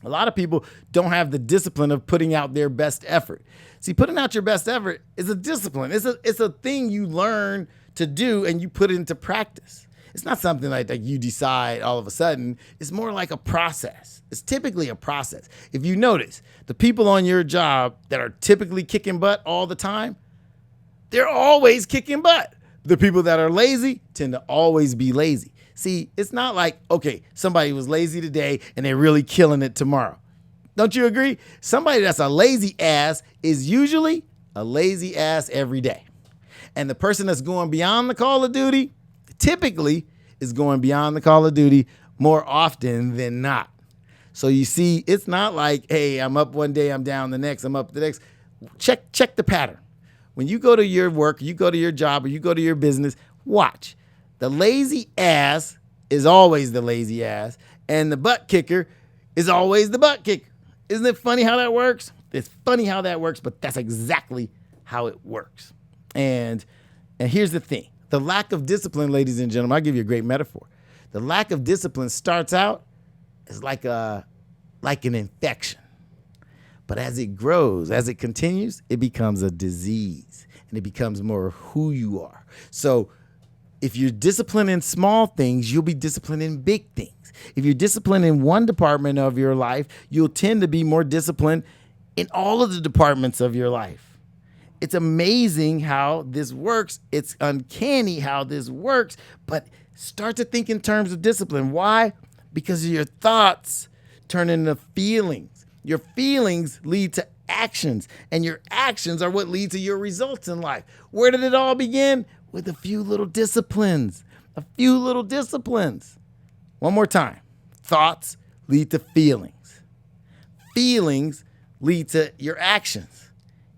A lot of people don't have the discipline of putting out their best effort. See, putting out your best effort is a discipline. It's a thing you learn to do and you put it into practice. It's not something like that you decide all of a sudden. It's more like a process. It's typically a process. If you notice, the people on your job that are typically kicking butt all the time, they're always kicking butt. The people that are lazy tend to always be lazy. See, it's not like, okay, somebody was lazy today and they're really killing it tomorrow. Don't you agree? Somebody that's a lazy ass is usually a lazy ass every day. And the person that's going beyond the call of duty typically is going beyond the call of duty more often than not. So you see, it's not like, hey, I'm up one day, I'm down the next, I'm up the next. Check the pattern. When you go to your work, you go to your job, or you go to your business, watch. The lazy ass is always the lazy ass, and the butt kicker is always the butt kicker. Isn't it funny how that works? It's funny how that works, but that's exactly how it works. And here's the thing. The lack of discipline, ladies and gentlemen, I'll give you a great metaphor. The lack of discipline starts out as like an infection. But as it grows, as it continues, it becomes a disease, and it becomes more who you are. So if you're disciplined in small things, you'll be disciplined in big things. If you're disciplined in one department of your life, you'll tend to be more disciplined in all of the departments of your life. It's amazing how this works. It's uncanny how this works, but start to think in terms of discipline. Why? Because your thoughts turn into feelings. Your feelings lead to actions, and your actions are what lead to your results in life. Where did it all begin? With a few little disciplines. A few little disciplines. One more time. Thoughts lead to feelings. Feelings lead to your actions.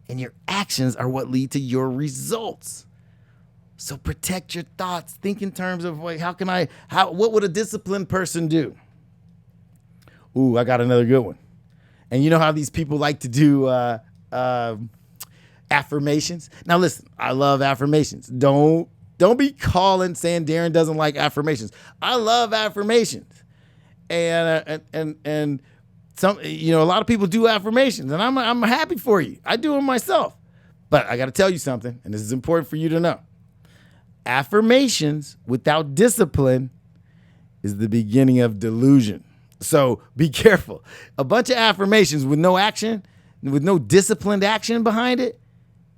And your actions are what lead to your results. So protect your thoughts. Think in terms of, wait, what would a disciplined person do? Ooh, I got another good one. And you know how these people like to do affirmations? Now listen, I love affirmations. Don't be calling saying Daron doesn't like affirmations. I love affirmations. And some, a lot of people do affirmations, and I'm happy for you. I do them myself. But I got to tell you something, and this is important for you to know. Affirmations without discipline is the beginning of delusion. So be careful. A bunch of affirmations with no action, with no disciplined action behind it,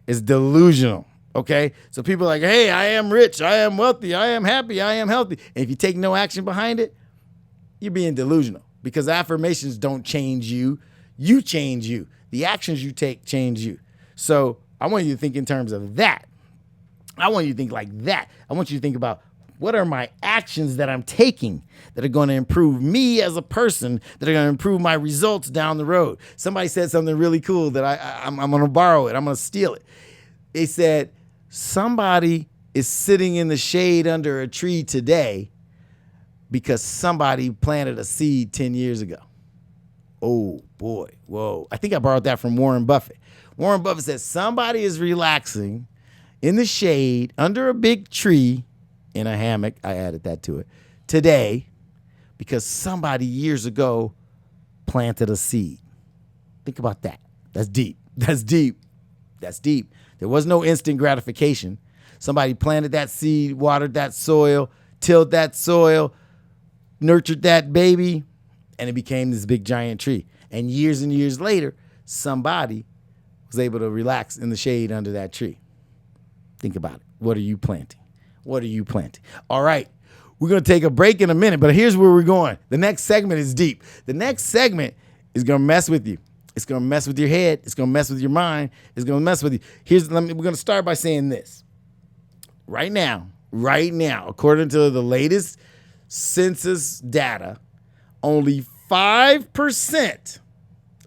is delusional. Okay? So people are like, hey, I am rich, I am wealthy, I am happy, I am healthy. And if you take no action behind it, you're being delusional, because affirmations don't change you. You change you. The actions you take change you. So I want you to think in terms of that. I want you to think like that. I want you to think about, what are my actions that I'm taking that are going to improve me as a person, that are going to improve my results down the road? Somebody said something really cool that I'm going to borrow it. I'm going to steal it. They said, somebody is sitting in the shade under a tree today because somebody planted a seed 10 years ago. Oh, boy. Whoa. I think I borrowed that from Warren Buffett. Warren Buffett said, somebody is relaxing in the shade under a big tree in a hammock. I added that to it today because somebody years ago planted a seed. Think about that. That's deep. That's deep. That's deep. There was no instant gratification. Somebody planted that seed, watered that soil, tilled that soil, nurtured that baby, and it became this big giant tree. And years later, somebody was able to relax in the shade under that tree. Think about it. What are you planting? What are you planting? All right. We're going to take a break in a minute, but here's where we're going. The next segment is deep. The next segment is going to mess with you. It's going to mess with your head. It's going to mess with your mind. It's going to mess with you. We're going to start by saying this. Right now, according to the latest census data, only 5%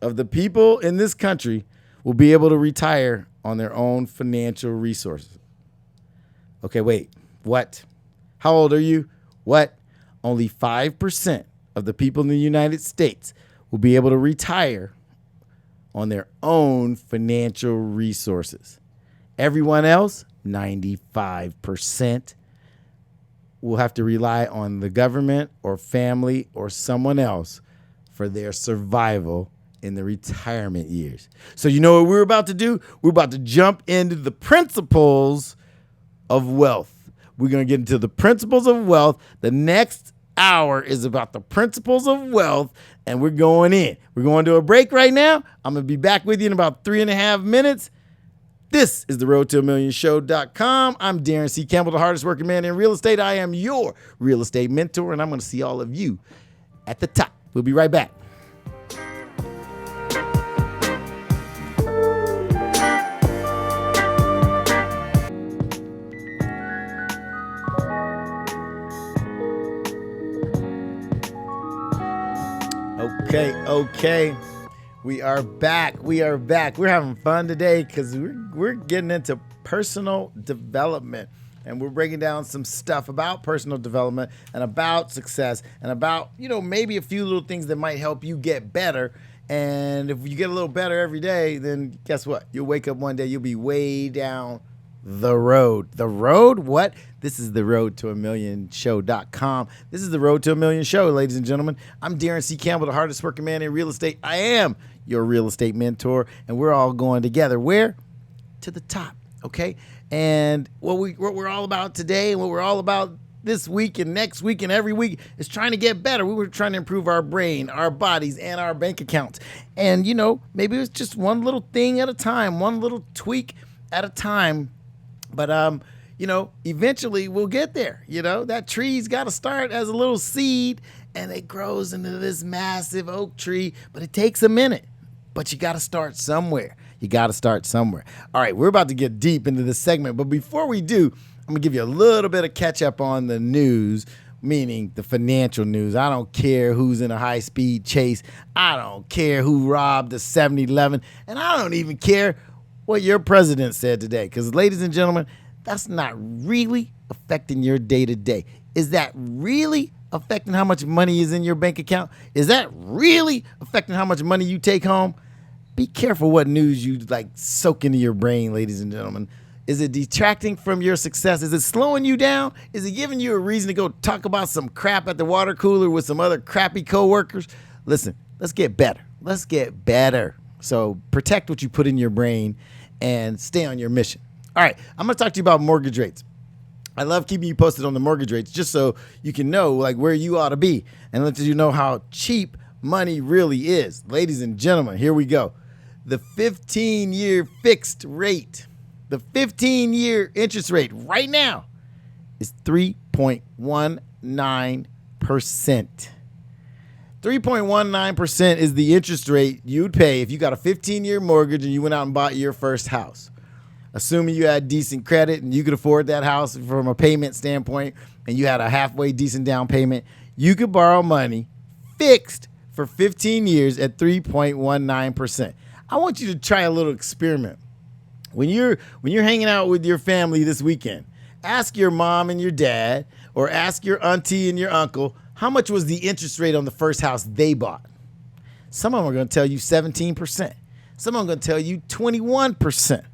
of the people in this country will be able to retire on their own financial resources. Okay, wait, what? How old are you? What? Only 5% of the people in the United States will be able to retire on their own financial resources. Everyone else, 95%, will have to rely on the government or family or someone else for their survival in the retirement years. So you know what we're about to do? We're about to jump into the principles of wealth. We're going to get into the principles of wealth. The next hour is about the principles of wealth, and we're going in. We're going to a break right now. I'm going to be back with you in about 3.5 minutes. This is the Road to a Million Show.com. I'm Daron C. Campbell, the hardest working man in real estate. I am your real estate mentor, and I'm going to see all of you at the top. We'll be right back. Okay. We are back. We're having fun today because we're getting into personal development, and we're breaking down some stuff about personal development and about success and about, maybe a few little things that might help you get better. And if you get a little better every day, then guess what? You'll wake up one day, you'll be way down the road. The road? What? This is the Road to a Million Show.com. This is the Road to a Million Show, ladies and gentlemen. I'm Daron C. Campbell, the hardest working man in real estate. I am your real estate mentor, and we're all going together. Where? To the top, okay? And what we're all about today and what we're all about this week and next week and every week is trying to get better. We were trying to improve our brain, our bodies, and our bank accounts. And, maybe it's just one little thing at a time, one little tweak at a time. But, eventually we'll get there. That tree's got to start as a little seed, and it grows into this massive oak tree. But it takes a minute. But you got to start somewhere. All right, we're about to get deep into this segment. But before we do, I'm going to give you a little bit of catch up on the news, meaning the financial news. I don't care who's in a high-speed chase. I don't care who robbed a 7-Eleven. And I don't even care what your president said today. Because, ladies and gentlemen, that's not really affecting your day-to-day. Is that really affecting how much money is in your bank account? Is that really affecting how much money you take home? Be careful what news you soak into your brain, ladies and gentlemen. Is it detracting from your success? Is it slowing you down? Is it giving you a reason to go talk about some crap at the water cooler with some other crappy coworkers? Listen, let's get better. So protect what you put in your brain and stay on your mission. All right, I'm going to talk to you about mortgage rates. I love keeping you posted on the mortgage rates just so you can know where you ought to be and let you know how cheap money really is. Ladies and gentlemen, here we go. The 15-year fixed rate, the 15-year interest rate right now is 3.19%. 3.19% is the interest rate you'd pay if you got a 15-year mortgage and you went out and bought your first house. Assuming you had decent credit and you could afford that house from a payment standpoint and you had a halfway decent down payment, you could borrow money fixed for 15 years at 3.19%. I want you to try a little experiment. When you're hanging out with your family this weekend, ask your mom and your dad or ask your auntie and your uncle, how much was the interest rate on the first house they bought? Some of them are going to tell you 17%. Some of them are going to tell you 21%.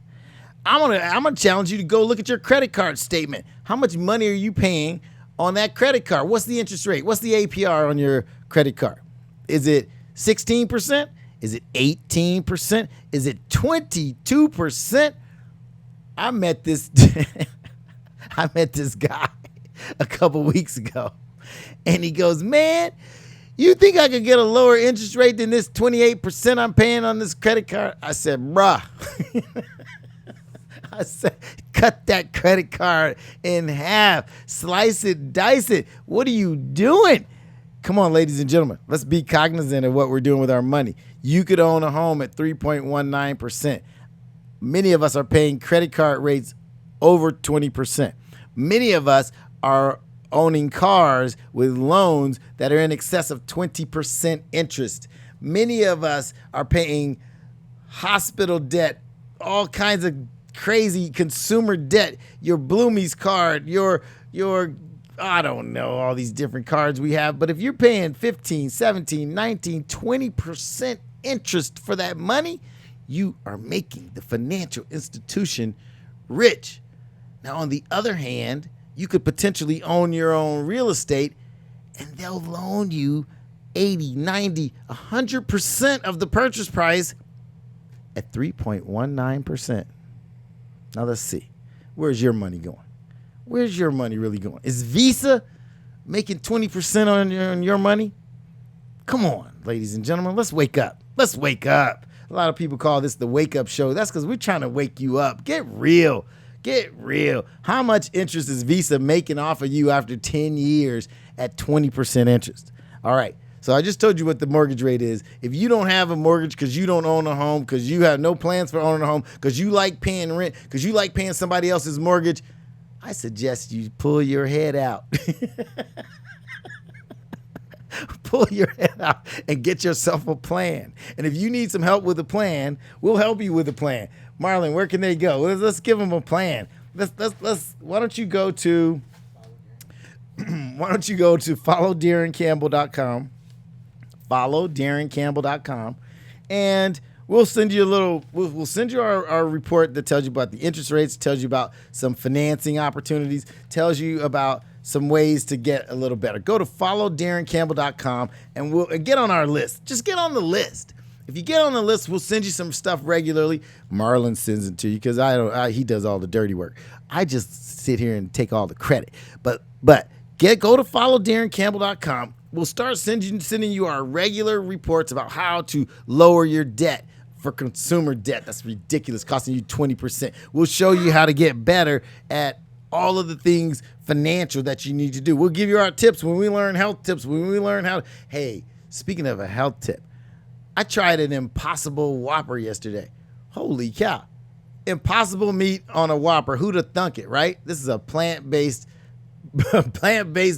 I'm gonna challenge you to go look at your credit card statement. How much money are you paying on that credit card? What's the interest rate? What's the APR on your credit card? Is it 16%? Is it 18%? Is it 22%? I met this guy a couple weeks ago, and he goes, man, you think I could get a lower interest rate than this 28% I'm paying on this credit card? I said, bruh. I said, cut that credit card in half. Slice it, dice it. What are you doing? Come on, ladies and gentlemen. Let's be cognizant of what we're doing with our money. You could own a home at 3.19%. Many of us are paying credit card rates over 20%. Many of us are owning cars with loans that are in excess of 20% interest. Many of us are paying hospital debt, all kinds of crazy consumer debt, your Bloomies card, your I don't know, all these different cards we have. But if you're paying 15, 17, 19, 20% interest for that money, you are making the financial institution rich. Now, on the other hand, you could potentially own your own real estate, and they'll loan you 80, 90, 100% of the purchase price at 3.19%. Now, let's see. Where's your money going? Where's your money really going? Is Visa making 20% on your money? Come on, ladies and gentlemen, let's wake up. Let's wake up. A lot of people call this the wake up show. That's because we're trying to wake you up. Get real. Get real. How much interest is Visa making off of you after 10 years at 20% interest? All right. So I just told you what the mortgage rate is. If you don't have a mortgage because you don't own a home, because you have no plans for owning a home, because you like paying rent, because you like paying somebody else's mortgage, I suggest you pull your head out. Pull your head out and get yourself a plan. And if you need some help with a plan, we'll help you with a plan. Marlon, where can they go? Let's give them a plan. Why don't you go to followDaronCampbell.com. followDaronCampbell.com, and we'll send you we'll send you our report that tells you about the interest rates, tells you about some financing opportunities, tells you about some ways to get a little better. Go to followDaronCampbell.com and get on our list. Just get on the list. If you get on the list, we'll send you some stuff regularly. Marlon sends it to you because he does all the dirty work. I just sit here and take all the credit. But go to followDaronCampbell.com. We'll start sending you our regular reports about how to lower your debt for consumer debt. That's ridiculous, costing you 20%. We'll show you how to get better at all of the things financial that you need to do. We'll give you our tips when we learn health tips, when we learn how. Hey, speaking of a health tip, I tried an Impossible Whopper yesterday. Holy cow. Impossible meat on a Whopper. Who'd have thunk it, right? This is a plant-based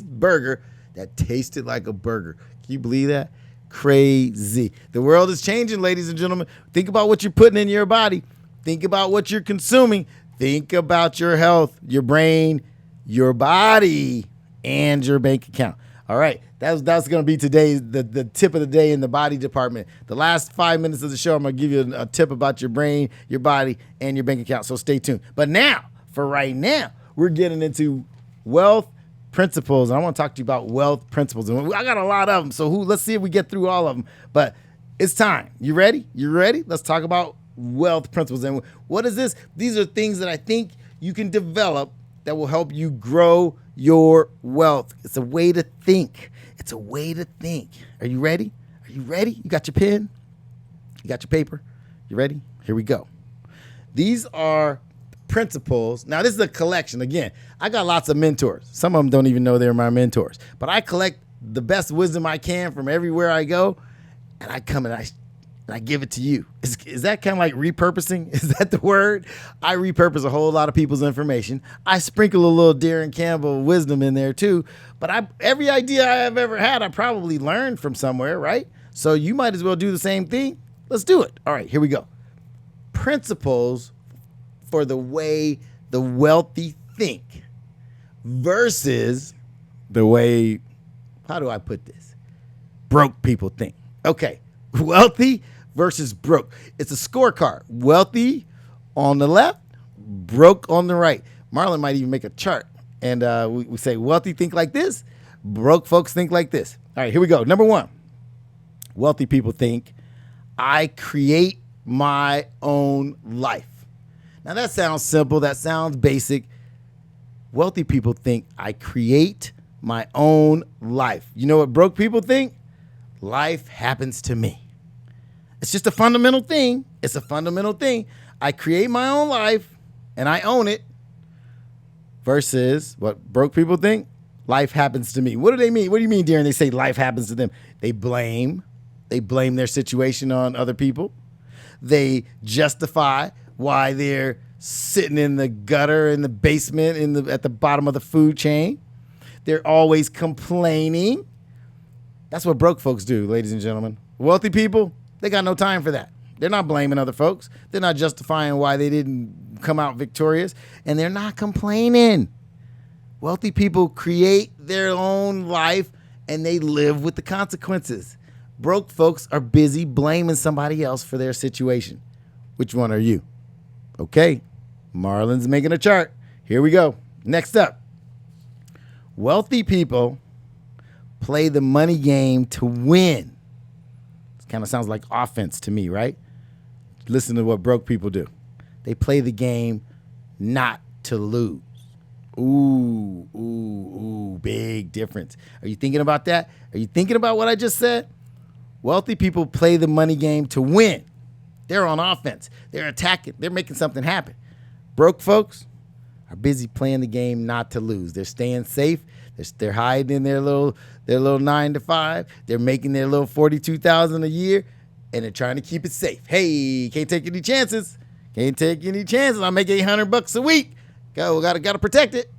burger that tasted like a burger. Can you believe that? Crazy. The world is changing, ladies and gentlemen. Think about what you're putting in your body. Think about what you're consuming. Think about your health, your brain, your body, and your bank account. All right. That's going to be today's the tip of the day in the body department. The last 5 minutes of the show, I'm going to give you a tip about your brain, your body, and your bank account. So stay tuned. But now, for right now, we're getting into wealth principles. And I want to talk to you about wealth principles. And I got a lot of them. So let's see if we get through all of them. But it's time. You ready? You ready? Let's talk about wealth principles. And what is this? These are things that I think you can develop that will help you grow your wealth. It's a way to think. It's a way to think. Are you ready? Are you ready? You got your pen? You got your paper? You ready? Here we go. These are principles. Now, this is a collection. Again, I got lots of mentors. Some of them don't even know they're my mentors. But I collect the best wisdom I can from everywhere I go, and I come and I give it to you. Is that kind of like repurposing? Is that the word? I repurpose a whole lot of people's information. I sprinkle a little Daron Campbell wisdom in there too. But every idea I have ever had, I probably learned from somewhere, right? So you might as well do the same thing. Let's do it. All right, here we go. Principles for the way the wealthy think versus the way, how do I put this? Broke people think. Okay, wealthy versus broke. It's a scorecard. Wealthy on the left, broke on the right. Marlon might even make a chart. And we say wealthy think like this, broke folks think like this. All right, here we go. Number one, wealthy people think, I create my own life. Now that sounds simple. That sounds basic. Wealthy people think, I create my own life. You know what broke people think? Life happens to me. It's just a fundamental thing. It's a fundamental thing. I create my own life and I own it. Versus what broke people think? Life happens to me. What do they mean? What do you mean, Daron? They say life happens to them. They blame their situation on other people. They justify why they're sitting in the gutter, in the basement, at the bottom of the food chain. They're always complaining. That's what broke folks do, ladies and gentlemen. Wealthy people, they got no time for that. They're not blaming other folks. They're not justifying why they didn't come out victorious. And they're not complaining. Wealthy people create their own life and they live with the consequences. Broke folks are busy blaming somebody else for their situation. Which one are you? Okay, Marlon's making a chart. Here we go. Next up. Wealthy people play the money game to win. It kind of sounds like offense to me, right? Listen to what broke people do. They play the game not to lose. Ooh, big difference. Are you thinking about that? Are you thinking about what I just said? Wealthy people play the money game to win. They're on offense. They're attacking. They're making something happen. Broke folks are busy playing the game not to lose. They're staying safe. They're hiding in their little 9 to 5. They're making their little $42,000 a year, and they're trying to keep it safe. Hey, can't take any chances. Can't take any chances. I make $800 a week. Gotta protect it.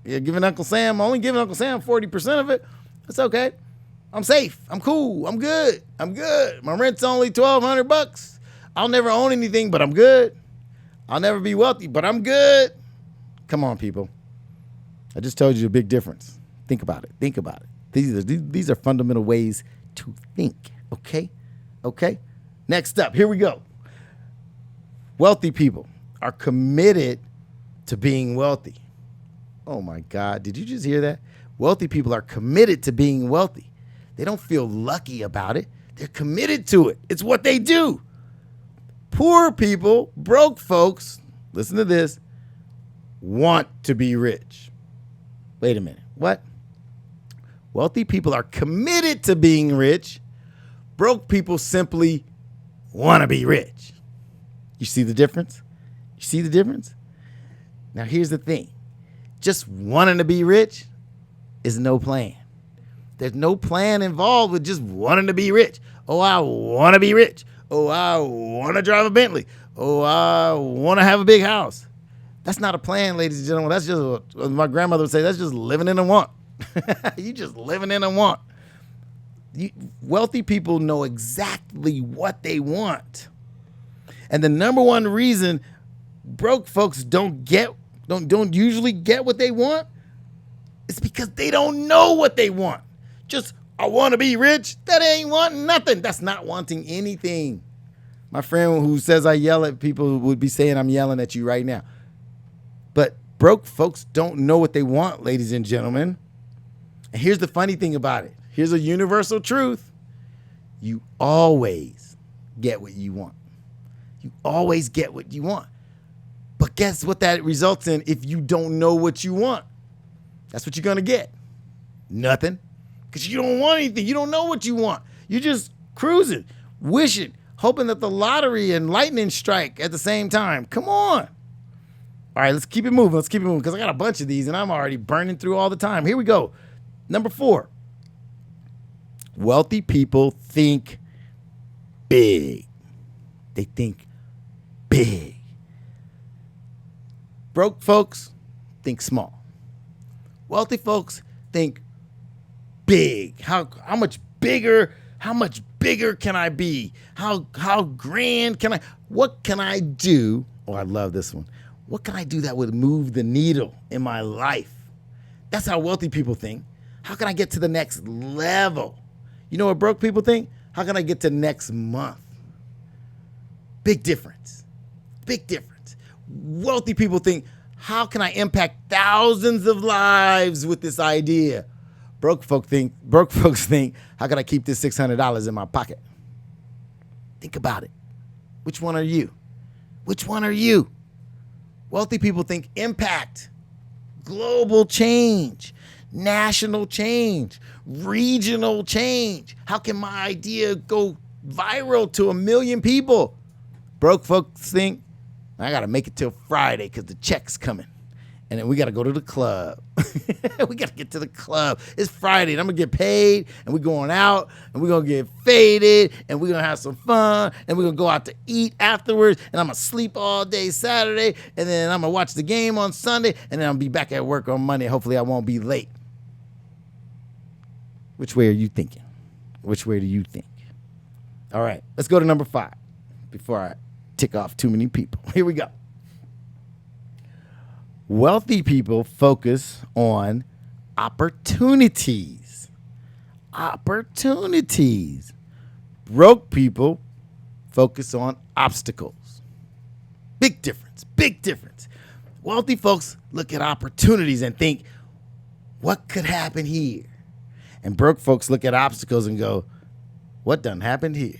You're giving Uncle Sam, only giving Uncle Sam 40% of it. That's okay. I'm safe. I'm cool. I'm good. My rent's only $1,200. I'll never own anything, but I'm good. I'll never be wealthy, but I'm good. Come on, people. I just told you a big difference. Think about it. These are fundamental ways to think. Okay? Next up, here we go. Wealthy people are committed to being wealthy. Oh my God, did you just hear that? Wealthy people are committed to being wealthy. They don't feel lucky about it. They're committed to it. It's what they do. Poor people, broke folks, listen to this, want to be rich. Wait a minute, what? Wealthy people are committed to being rich. Broke people simply want to be rich. You see the difference? Now here's the thing. Just wanting to be rich is no plan. There's no plan involved with just wanting to be rich. Oh, I want to be rich. Oh, I want to drive a Bentley. Oh, I want to have a big house. That's not a plan, ladies and gentlemen. That's just, as my grandmother would say, that's just living in a want. You just living in a want. Wealthy people know exactly what they want. And the number one reason broke folks don't usually get what they want is because they don't know what they want. Just, I want to be rich. That ain't wanting nothing. That's not wanting anything. My friend who says I yell at people would be saying I'm yelling at you right now. But broke folks don't know what they want, ladies and gentlemen. And here's the funny thing about it. Here's a universal truth. You always get what you want. You always get what you want. But guess what that results in if you don't know what you want? That's what you're going to get. Nothing. Because you don't want anything. You don't know what you want. You're just cruising, wishing, hoping that the lottery and lightning strike at the same time. Come on. All right, let's keep it moving. Because I got a bunch of these and I'm already burning through all the time. Here we go. Number 4. Wealthy people think big. They think big. Broke folks think small. Wealthy folks think big. How much bigger can I be? How grand can I? What can I do? Oh, I love this one. What can I do that would move the needle in my life? That's how wealthy people think. How can I get to the next level? You know what broke people think? How can I get to next month? Big difference. Wealthy people think, how can I impact thousands of lives with this idea? Broke folks think, how can I keep this $600 in my pocket? Think about it. Which one are you? Which one are you? Wealthy people think impact, global change, national change, regional change. How can my idea go viral to 1 million people? Broke folks think, I got to make it till Friday because the check's coming. And then we got to go to the club. We got to get to the club. It's Friday and I'm going to get paid and we're going out and we're going to get faded and we're going to have some fun and we're going to go out to eat afterwards and I'm going to sleep all day Saturday and then I'm going to watch the game on Sunday and then I'll be back at work on Monday. Hopefully I won't be late. Which way are you thinking? Which way do you think? All right, let's go to number 5 before I tick off too many people. Here we go. Wealthy people focus on opportunities. Opportunities. Broke people focus on obstacles. Big difference. Big difference. Wealthy folks look at opportunities and think, what could happen here? And broke folks look at obstacles and go, what done happened here?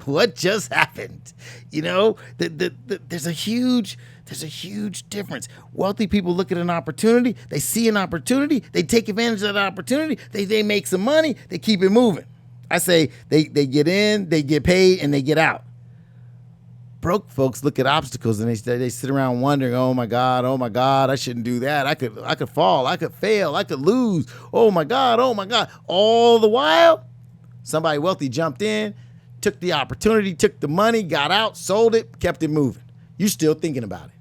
What just happened? You know, there's a huge difference. Wealthy people look at an opportunity, they see an opportunity, they take advantage of that opportunity, they make some money, they keep it moving. I say they get in, they get paid, and they get out. Broke folks look at obstacles and they sit around wondering, oh my God, I shouldn't do that. I could fall, I could fail, I could lose. Oh my God. All the while, somebody wealthy jumped in, took the opportunity, took the money, got out, sold it, kept it moving. You're still thinking about it.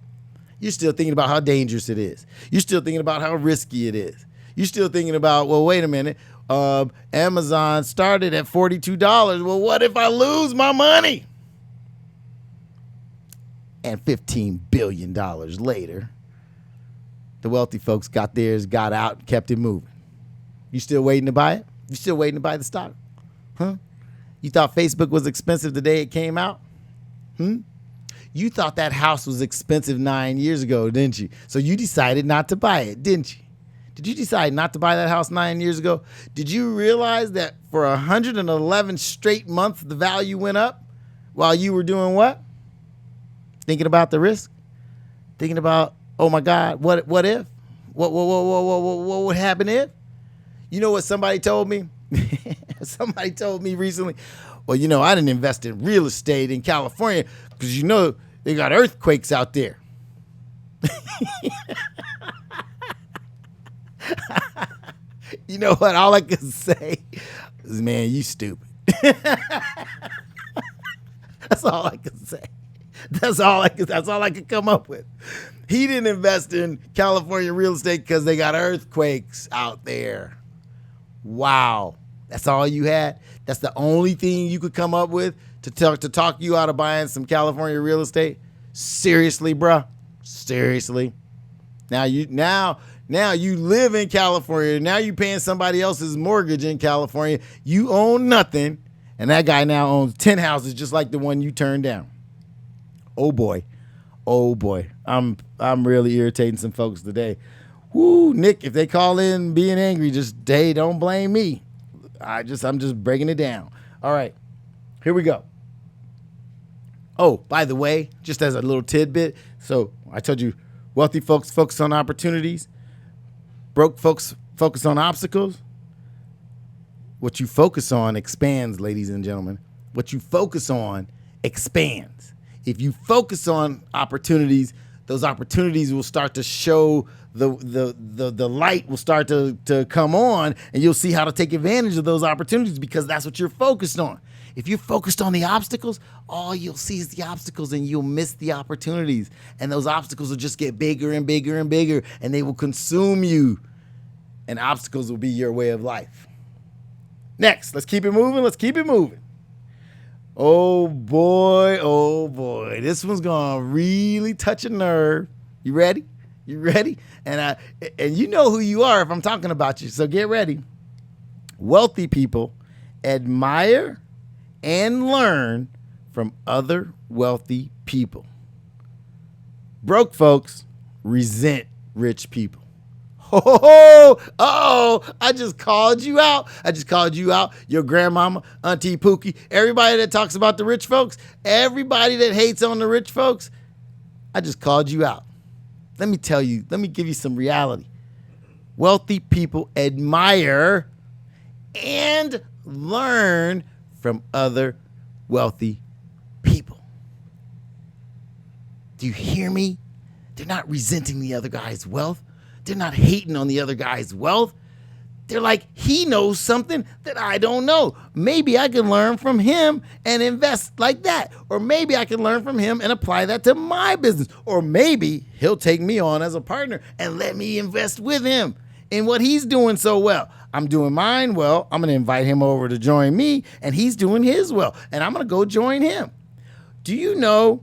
You're still thinking about how dangerous it is. You're still thinking about how risky it is. You're still thinking about, well, wait a minute. Amazon started at $42. Well, what if I lose my money? And $15 billion later, the wealthy folks got theirs, got out, and kept it moving. You still waiting to buy it? You still waiting to buy the stock? Huh? You thought Facebook was expensive the day it came out? You thought that house was expensive 9 years ago, didn't you? So you decided not to buy it, didn't you? Did you decide not to buy that house 9 years ago? Did you realize that for 111 straight months, the value went up while you were doing what? Thinking about the risk? Thinking about, oh my God, what if? What would happen if? You know what somebody told me? Somebody told me recently, well, you know, I didn't invest in real estate in California because, you know, they got earthquakes out there. You know what? All I can say is, man, you stupid. That's all I can say. That's all I could come up with. He didn't invest in California real estate because they got earthquakes out there. Wow. That's all you had? That's the only thing you could come up with to talk you out of buying some California real estate? Seriously, bruh? Seriously? Now you live in California. Now you paying somebody else's mortgage in California. You own nothing, and that guy now owns 10 houses just like the one you turned down. Oh boy. I'm really irritating some folks today. Woo, Nick, if they call in being angry, just don't blame me. I'm just breaking it down. All right. Here we go. Oh, by the way, just as a little tidbit, so I told you wealthy folks focus on opportunities. Broke folks focus on obstacles. What you focus on expands, ladies and gentlemen. What you focus on expands. If you focus on opportunities, those opportunities will start to show, the light will start to come on, and you'll see how to take advantage of those opportunities because that's what you're focused on. If you're focused on the obstacles, all you'll see is the obstacles and you'll miss the opportunities. And those obstacles will just get bigger and bigger and bigger, and they will consume you. And obstacles will be your way of life. Next, let's keep it moving. Oh boy. This one's gonna really touch a nerve. You ready? And you know who you are if I'm talking about you, so get ready. Wealthy people admire and learn from other wealthy people. Broke folks resent rich people. Oh, I just called you out. Your grandmama, Auntie Pookie, everybody that talks about the rich folks, everybody that hates on the rich folks, I just called you out. Let me give you some reality. Wealthy people admire and learn from other wealthy people. Do you hear me? They're not resenting the other guy's wealth. They're not hating on the other guy's wealth. They're like, he knows something that I don't know. Maybe I can learn from him and invest like that. Or maybe I can learn from him and apply that to my business. Or maybe he'll take me on as a partner and let me invest with him in what he's doing so well. I'm doing mine well. I'm going to invite him over to join me, and he's doing his well. And I'm going to go join him. Do you know,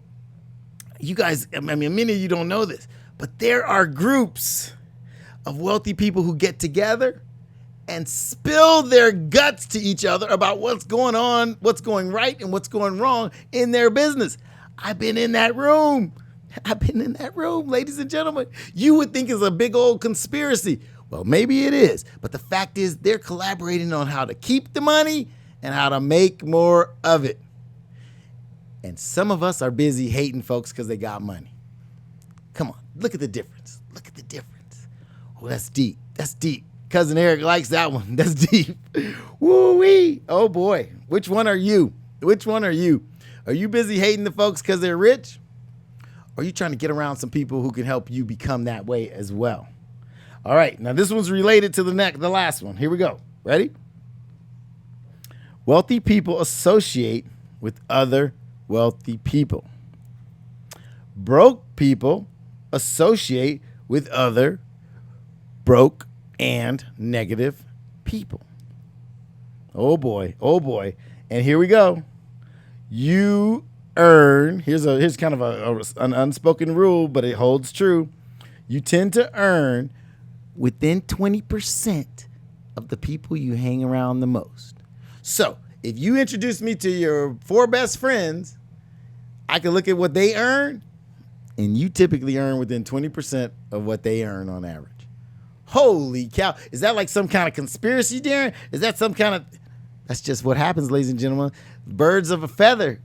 you guys, many of you don't know this, but there are groups of wealthy people who get together and spill their guts to each other about what's going on, what's going right, and what's going wrong in their business. I've been in that room, ladies and gentlemen. You would think it's a big old conspiracy. Well, maybe it is, but the fact is they're collaborating on how to keep the money and how to make more of it. And some of us are busy hating folks because they got money. Come on, look at the difference. Oh, that's deep. Cousin Eric likes that one. That's deep. Woo-wee. Oh, boy. Which one are you? Are you busy hating the folks because they're rich? Or are you trying to get around some people who can help you become that way as well? All right. Now, this one's related to the last one. Here we go. Ready? Wealthy people associate with other wealthy people. Broke people associate with other broke and negative people. Oh boy. And here we go. You earn, here's kind of an unspoken rule, but it holds true. You tend to earn within 20% of the people you hang around the most. So if you introduce me to your 4 best friends, I can look at what they earn, and you typically earn within 20% of what they earn on average. Holy cow. Is that like some kind of conspiracy, Daron? Is that some kind of... That's just what happens, ladies and gentlemen. Birds of a feather.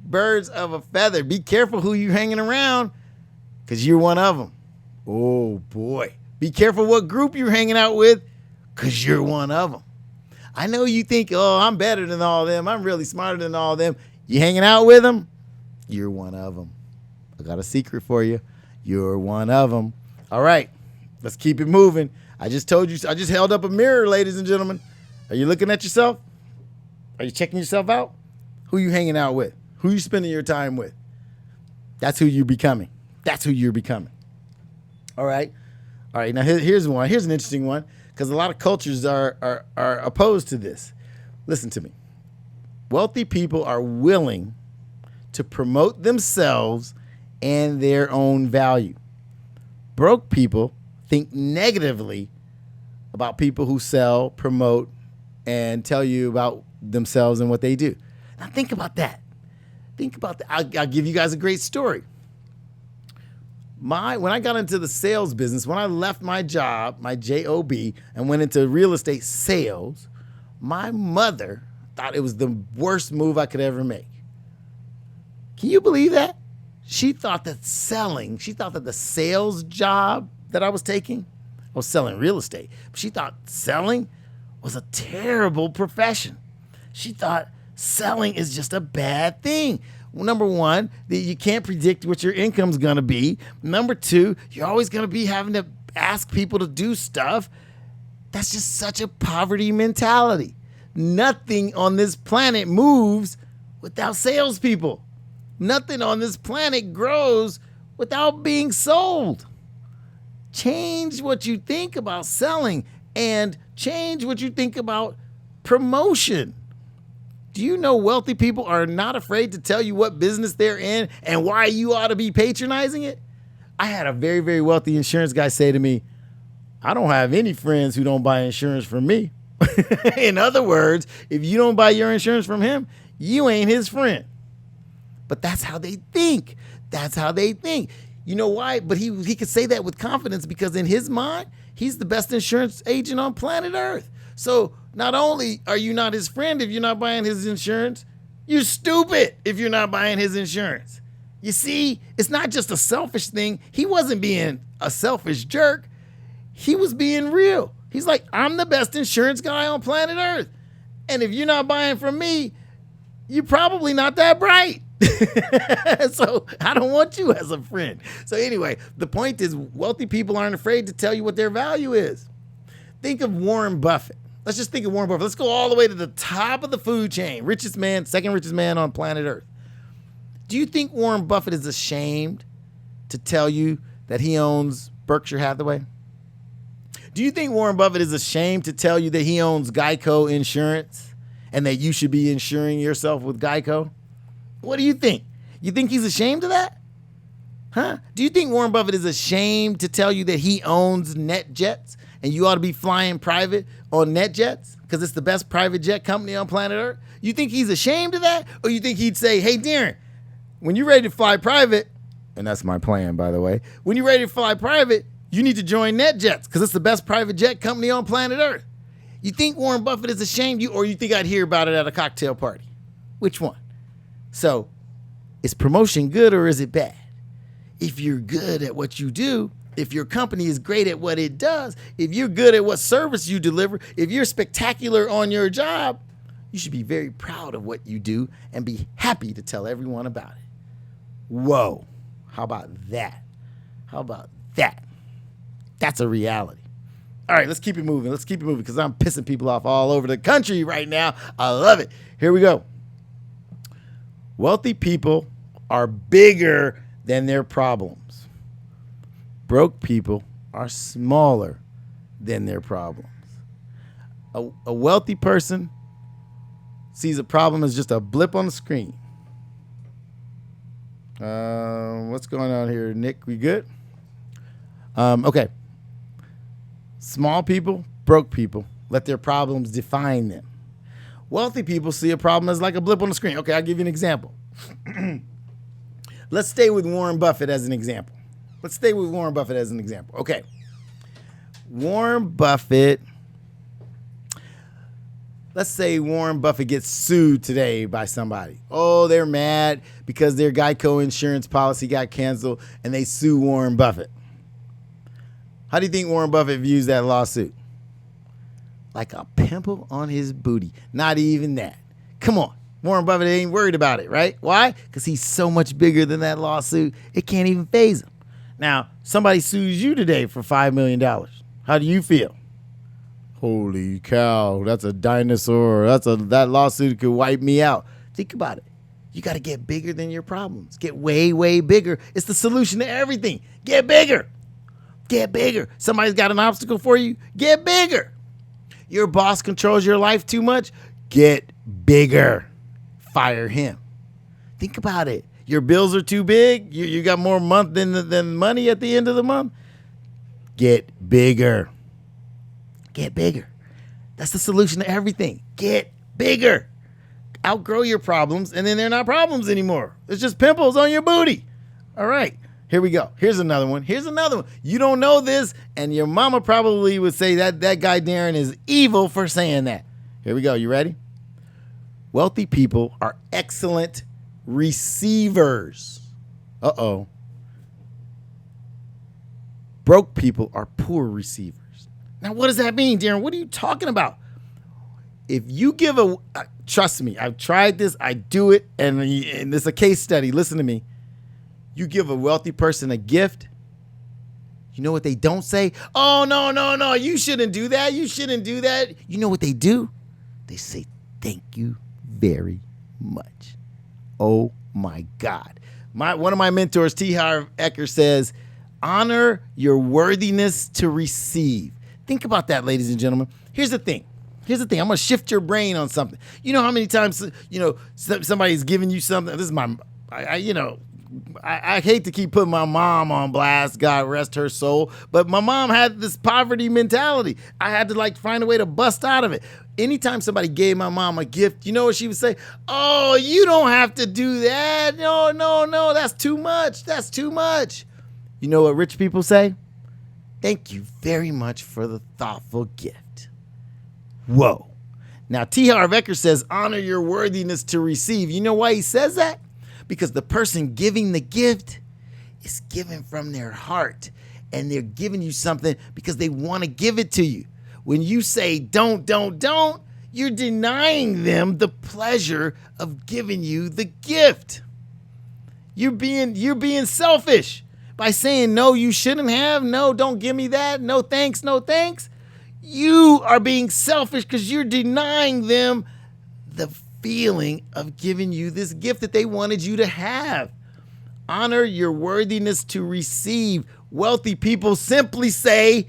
Be careful who you're hanging around, because you're one of them. Oh, boy. Be careful what group you're hanging out with, because you're one of them. I know you think, oh, I'm better than all of them. I'm really smarter than all of them. You hanging out with them? You're one of them. I got a secret for you. You're one of them. All right. Let's keep it moving. I just told you, I just held up a mirror, ladies and gentlemen. Are you looking at yourself? Are you checking yourself out? Who you hanging out with? Who you spending your time with? That's who you're becoming. All right. Now here's one. Here's an interesting one, because a lot of cultures are opposed to this. Listen to me. Wealthy people are willing to promote themselves and their own value. Broke people think negatively about people who sell, promote, and tell you about themselves and what they do. Now think about that. I'll give you guys a great story. When I got into the sales business, when I left my job, my job, and went into real estate sales, my mother thought it was the worst move I could ever make. Can you believe that? She thought that the sales job that I was taking, I was selling real estate, but she thought selling was a terrible profession. She thought selling is just a bad thing. Well, number one, that you can't predict what your income's gonna be. Number two, you're always gonna be having to ask people to do stuff. That's just such a poverty mentality. Nothing on this planet moves without salespeople. Nothing on this planet grows without being sold. Change what you think about selling and change what you think about promotion. Do you know wealthy people are not afraid to tell you what business they're in and why you ought to be patronizing it? I had a very, very wealthy insurance guy say to me, I don't have any friends who don't buy insurance from me. In other words, if you don't buy your insurance from him, you ain't his friend. But that's how they think. You know why? But he could say that with confidence because in his mind, he's the best insurance agent on planet Earth. So not only are you not his friend if you're not buying his insurance, you're stupid if you're not buying his insurance. You see, it's not just a selfish thing. He wasn't being a selfish jerk. He was being real. He's like, I'm the best insurance guy on planet Earth. And if you're not buying from me, you're probably not that bright. So I don't want you as a friend. So anyway, the point is wealthy people aren't afraid to tell you what their value is. Think of Warren Buffett. Let's just think of Warren Buffett. Let's go all the way to the top of the food chain. Richest man, second richest man on planet Earth. Do you think Warren Buffett is ashamed to tell you that he owns Berkshire Hathaway? Do you think Warren Buffett is ashamed to tell you that he owns Geico Insurance and that you should be insuring yourself with Geico? What do you think? You think he's ashamed of that? Huh? Do you think Warren Buffett is ashamed to tell you that he owns NetJets and you ought to be flying private on NetJets because it's the best private jet company on planet Earth? You think he's ashamed of that? Or you think he'd say, hey, Daron, when you're ready to fly private, and that's my plan, by the way, when you're ready to fly private, you need to join NetJets because it's the best private jet company on planet Earth. You think Warren Buffett is ashamed of you, or you think I'd hear about it at a cocktail party? Which one? So, is promotion good or is it bad? If you're good at what you do, if your company is great at what it does, if you're good at what service you deliver, if you're spectacular on your job, you should be very proud of what you do and be happy to tell everyone about it. Whoa. How about that? How about that? That's a reality. All right, let's keep it moving. Let's keep it moving because I'm pissing people off all over the country right now. I love it. Here we go. Wealthy people are bigger than their problems. Broke people are smaller than their problems. A wealthy person sees a problem as just a blip on the screen. What's going on here, Nick? We good? Okay. Small people, broke people, let their problems define them. Wealthy people see a problem as like a blip on the screen. Okay, I'll give you an example. Let's stay with Warren Buffett as an example. Okay. Warren Buffett. Let's say Warren Buffett gets sued today by somebody. Oh, they're mad because their Geico insurance policy got canceled and they sue Warren Buffett. How do you think Warren Buffett views that lawsuit? Like a pimple on his booty. Not even that. Come on. Warren Buffett ain't worried about it, right? Why? Because he's so much bigger than that lawsuit, it can't even faze him. Now, somebody sues you today for $5 million. How do you feel? Holy cow, that's a dinosaur. That lawsuit could wipe me out. Think about it. You got to get bigger than your problems. Get way, way bigger. It's the solution to everything. Get bigger. Get bigger. Somebody's got an obstacle for you. Get bigger. Your boss controls your life too much. Get bigger. Fire him. Think about it. Your bills are too big. You got more month than money at the end of the month. Get bigger. Get bigger. That's the solution to everything. Get bigger. Outgrow your problems, and then they're not problems anymore. It's just pimples on your booty. All right. Here we go. Here's another one. You don't know this, and your mama probably would say that guy Daron is evil for saying that. Here we go. You ready? Wealthy people are excellent receivers. Uh-oh. Broke people are poor receivers. Now, what does that mean, Daron? What are you talking about? If you give trust me, I've tried this, I do it, and it's a case study. Listen to me. You give a wealthy person a gift, you know what they don't say? Oh, no, you shouldn't do that. You know what they do? They say, thank you very much. Oh, my God. One of my mentors, T. Harv Eker, says, honor your worthiness to receive. Think about that, ladies and gentlemen. Here's the thing. I'm going to shift your brain on something. You know how many times, somebody's giving you something? This is I hate to keep putting my mom on blast, God rest her soul, but my mom had this poverty mentality. I had to find a way to bust out of it. Anytime somebody gave my mom a gift, you know what she would say? Oh, you don't have to do that. No, that's too much. You know what rich people say? Thank you very much for the thoughtful gift. Whoa. Now, T. Harv Eker says, honor your worthiness to receive. You know why he says that? Because the person giving the gift is given from their heart, and they're giving you something because they want to give it to you. When you say don't, you're denying them the pleasure of giving you the gift. You're being selfish by saying, no, you shouldn't have. No, don't give me that. No, thanks. No, thanks. You are being selfish because you're denying them the feeling of giving you this gift that they wanted you to have. Honor your worthiness to receive. Wealthy people simply say,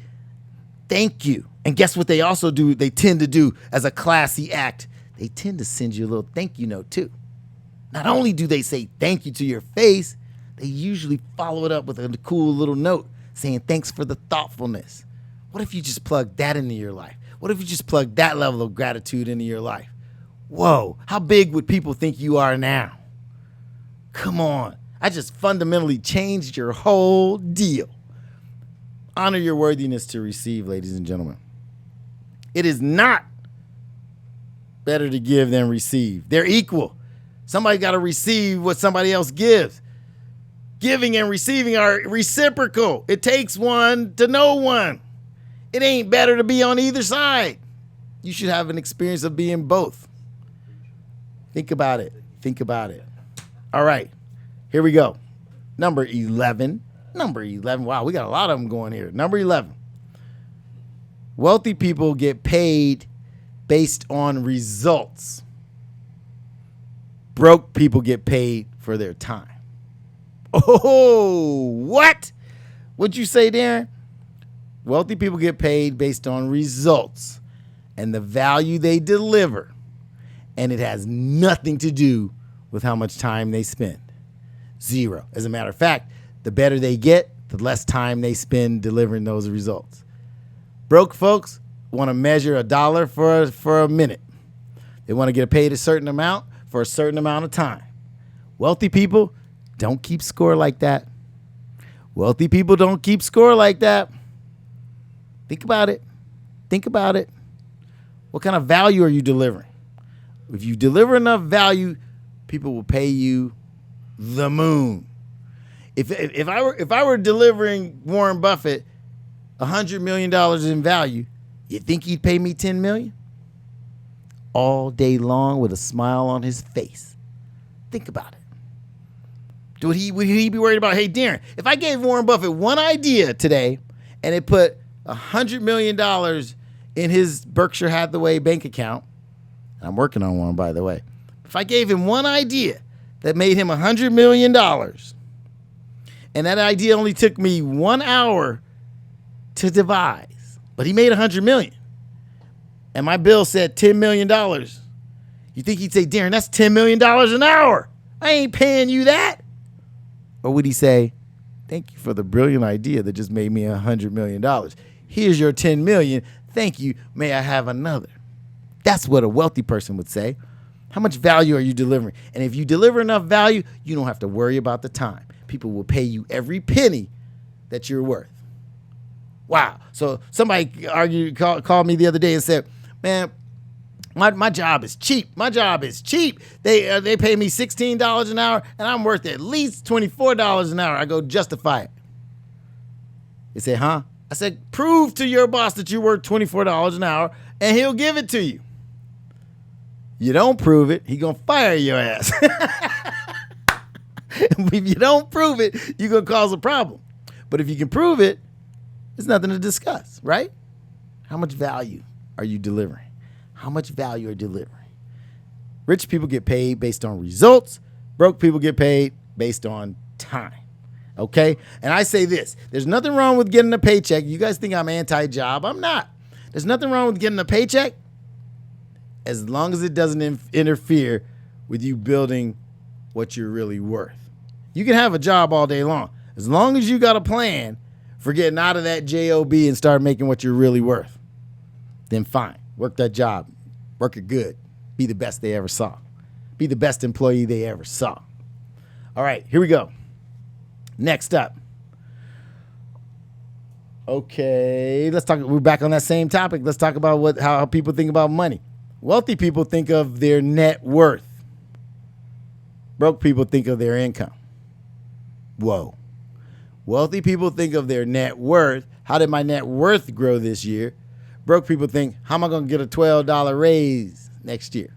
thank you. And guess what they also do? They tend to do as a classy act. They tend to send you a little thank you note too. Not only do they say thank you to your face, they usually follow it up with a cool little note saying thanks for the thoughtfulness. What if you just plug that into your life? What if you just plug that level of gratitude into your life? Whoa, how big would people think you are now? Come on, I just fundamentally changed your whole deal. Honor your worthiness to receive, ladies and gentlemen. It is not better to give than receive. They're equal. Somebody got to receive what somebody else gives. Giving and receiving are reciprocal. It takes one to know one. It ain't better to be on either side. You should have an experience of being both. Think about it. Think about it. All right, here we go. Number 11. Number 11. Wow, we got a lot of them going here. Number 11. Wealthy people get paid based on results. Broke people get paid for their time. Oh, what? What'd you say, Darren? Wealthy people get paid based on results and the value they deliver. And it has nothing to do with how much time they spend. Zero. As a matter of fact, the better they get, the less time they spend delivering those results. Broke folks want to measure a dollar for a minute. They want to get paid a certain amount for a certain amount of time. Wealthy people don't keep score like that. Wealthy people don't keep score like that. Think about it. Think about it. What kind of value are you delivering? If you deliver enough value, people will pay you the moon. If I were delivering Warren Buffett $100 million in value, you think he'd pay me $10 million? All day long with a smile on his face. Think about it. Would he be worried about, hey, Darren, if I gave Warren Buffett one idea today and it put $100 million in his Berkshire Hathaway bank account, I'm working on one, by the way. If I gave him one idea that made him $100 million, and that idea only took me 1 hour to devise, but he made $100 million, and my bill said $10 million, you think he'd say, Darren, that's $10 million an hour. I ain't paying you that. Or would he say, thank you for the brilliant idea that just made me $100 million. Here's your $10 million. Thank you. May I have another? That's what a wealthy person would say. How much value are you delivering? And if you deliver enough value, you don't have to worry about the time. People will pay you every penny that you're worth. Wow. So somebody called me the other day and said, man, my job is cheap. My job is cheap. They pay me $16 an hour, and I'm worth at least $24 an hour. I go, justify it. They said, huh? I said, prove to your boss that you're worth $24 an hour, and he'll give it to you. You don't prove it, he gonna fire your ass. If you don't prove it, you're gonna cause a problem. But if you can prove it, there's nothing to discuss, right? How much value are you delivering? How much value are you delivering? Rich people get paid based on results. Broke people get paid based on time. Okay? And I say this, there's nothing wrong with getting a paycheck. You guys think I'm anti-job. I'm not. There's nothing wrong with getting a paycheck as long as it doesn't interfere with you building what you're really worth. You can have a job all day long. As long as you got a plan for getting out of that job and start making what you're really worth, then fine. Work that job. Work it good. Be the best they ever saw. Be the best employee they ever saw. All right, here we go. Next up. Okay, let's talk. We're back on that same topic. Let's talk about how people think about money. Wealthy people think of their net worth. Broke people think of their income. Whoa. Wealthy people think of their net worth. How did my net worth grow this year? Broke people think, how am I going to get a $12 raise next year?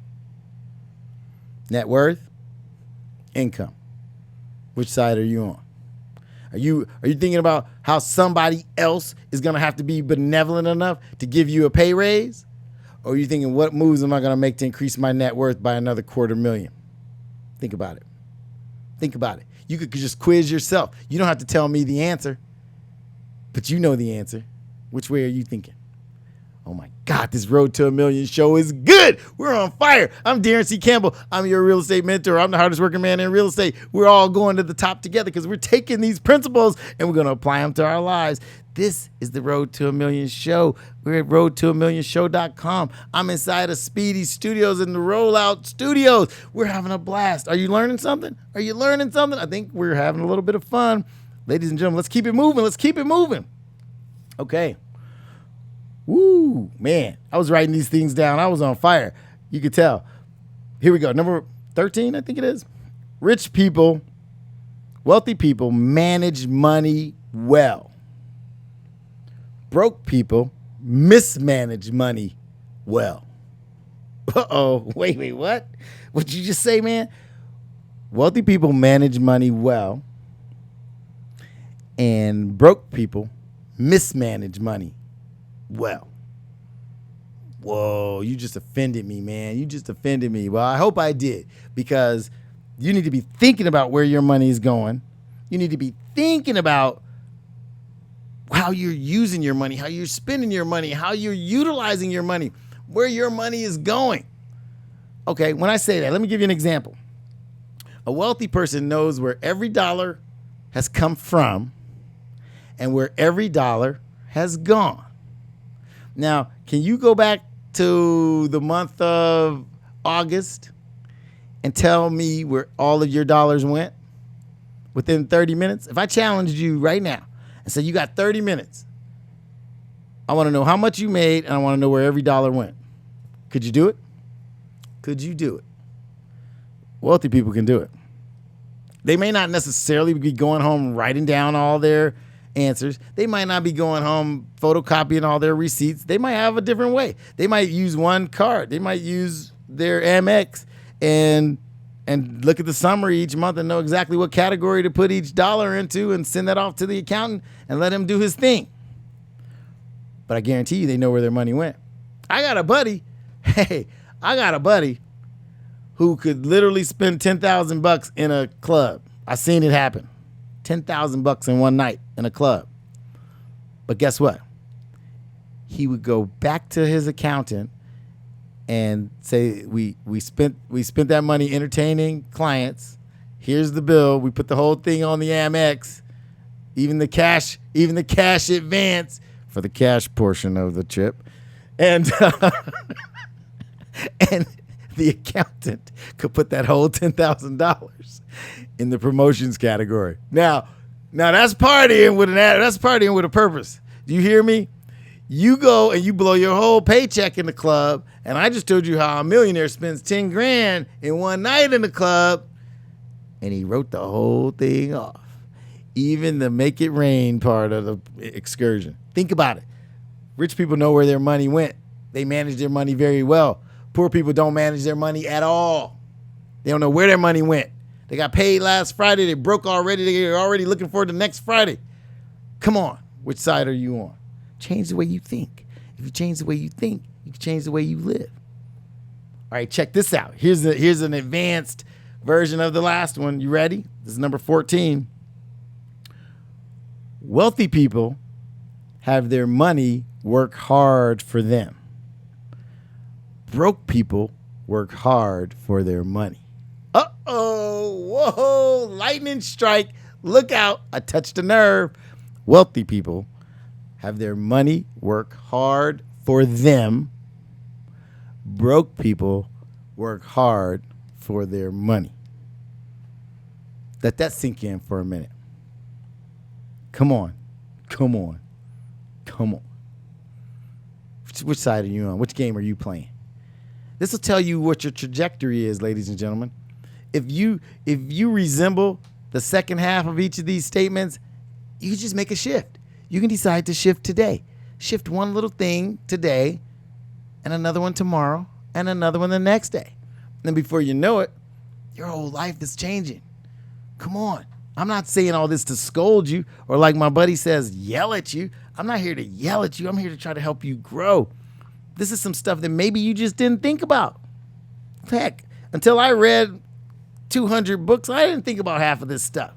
Net worth, income. Which side are you on? Are you thinking about how somebody else is going to have to be benevolent enough to give you a pay raise? Or are you thinking, what moves am I going to make to increase my net worth by another $250,000? Think about it. Think about it. You could just quiz yourself. You don't have to tell me the answer, but you know the answer. Which way are you thinking? Oh my God, this Road to $1 Million show is good. We're on fire. I'm Daron C. Campbell. I'm your real estate mentor. I'm the hardest working man in real estate. We're all going to the top together because we're taking these principles and we're going to apply them to our lives. This is the Road to $1 Million show. We're at roadto1millionshow.com. I'm inside of Speedy Studios in the Rollout Studios. We're having a blast. Are you learning something? Are you learning something? I think we're having a little bit of fun. Ladies and gentlemen, let's keep it moving. Let's keep it moving. Okay. Woo, man. I was writing these things down. I was on fire. You could tell. Here we go. Number 13, I think it is. Rich people, wealthy people manage money well. Broke people mismanage money well. Uh-oh. Wait, what? What'd you just say, man? Wealthy people manage money well, and broke people mismanage money well. Whoa, you just offended me, man. You just offended me. Well, I hope I did, because you need to be thinking about where your money is going. You need to be thinking about how you're using your money, how you're spending your money, how you're utilizing your money, where your money is going. Okay, when I say that, let me give you an example. A wealthy person knows where every dollar has come from and where every dollar has gone. Now, can you go back to the month of August and tell me where all of your dollars went within 30 minutes? If I challenged you right now and said you got 30 minutes, I want to know how much you made and I want to know where every dollar went. Could you do it? Could you do it? Wealthy people can do it. They may not necessarily be going home writing down all their answers. They might not be going home photocopying all their receipts. They might have a different way. They might use one card. They might use their Amex and look at the summary each month and know exactly what category to put each dollar into and send that off to the accountant and let him do his thing. But I guarantee you they know where their money went. I got a buddy who could literally spend $10,000 in a club. I seen it happen. $10,000 in one night in a club. But guess what? He would go back to his accountant and say, we spent that money entertaining clients. Here's the bill. We put the whole thing on the Amex, even the cash advance for the cash portion of the trip. And and the accountant could put that whole $10,000 in the promotions category. Now that's partying with a purpose. Do you hear me? You go and you blow your whole paycheck in the club, and I just told you how a millionaire spends 10 grand in one night in the club, and he wrote the whole thing off, even the make it rain part of the excursion. Think about it. Rich people know where their money went. They manage their money very well. Poor people don't manage their money at all. They don't know where their money went. They got paid last Friday. They broke already. They're already looking for the next Friday. Come on. Which side are you on? Change the way you think. If you change the way you think, you can change the way you live. All right, check this out. Here's an advanced version of the last one. You ready? This is number 14. Wealthy people have their money work hard for them. Broke people work hard for their money. Uh-oh, whoa, lightning strike. Look out, I touched a nerve. Wealthy people have their money work hard for them. Broke people work hard for their money. Let that sink in for a minute. Come on. Come on. Which side are you on? Which game are you playing? This will tell you what your trajectory is, ladies and gentlemen. If you resemble the second half of each of these statements, you can just make a shift. You can decide to shift today. Shift one little thing today and another one tomorrow and another one the next day. And before you know it, your whole life is changing. Come on. I'm not saying all this to scold you or, like my buddy says, yell at you. I'm not here to yell at you. I'm here to try to help you grow. This is some stuff that maybe you just didn't think about. Heck, until I read 200 books, I didn't think about half of this stuff.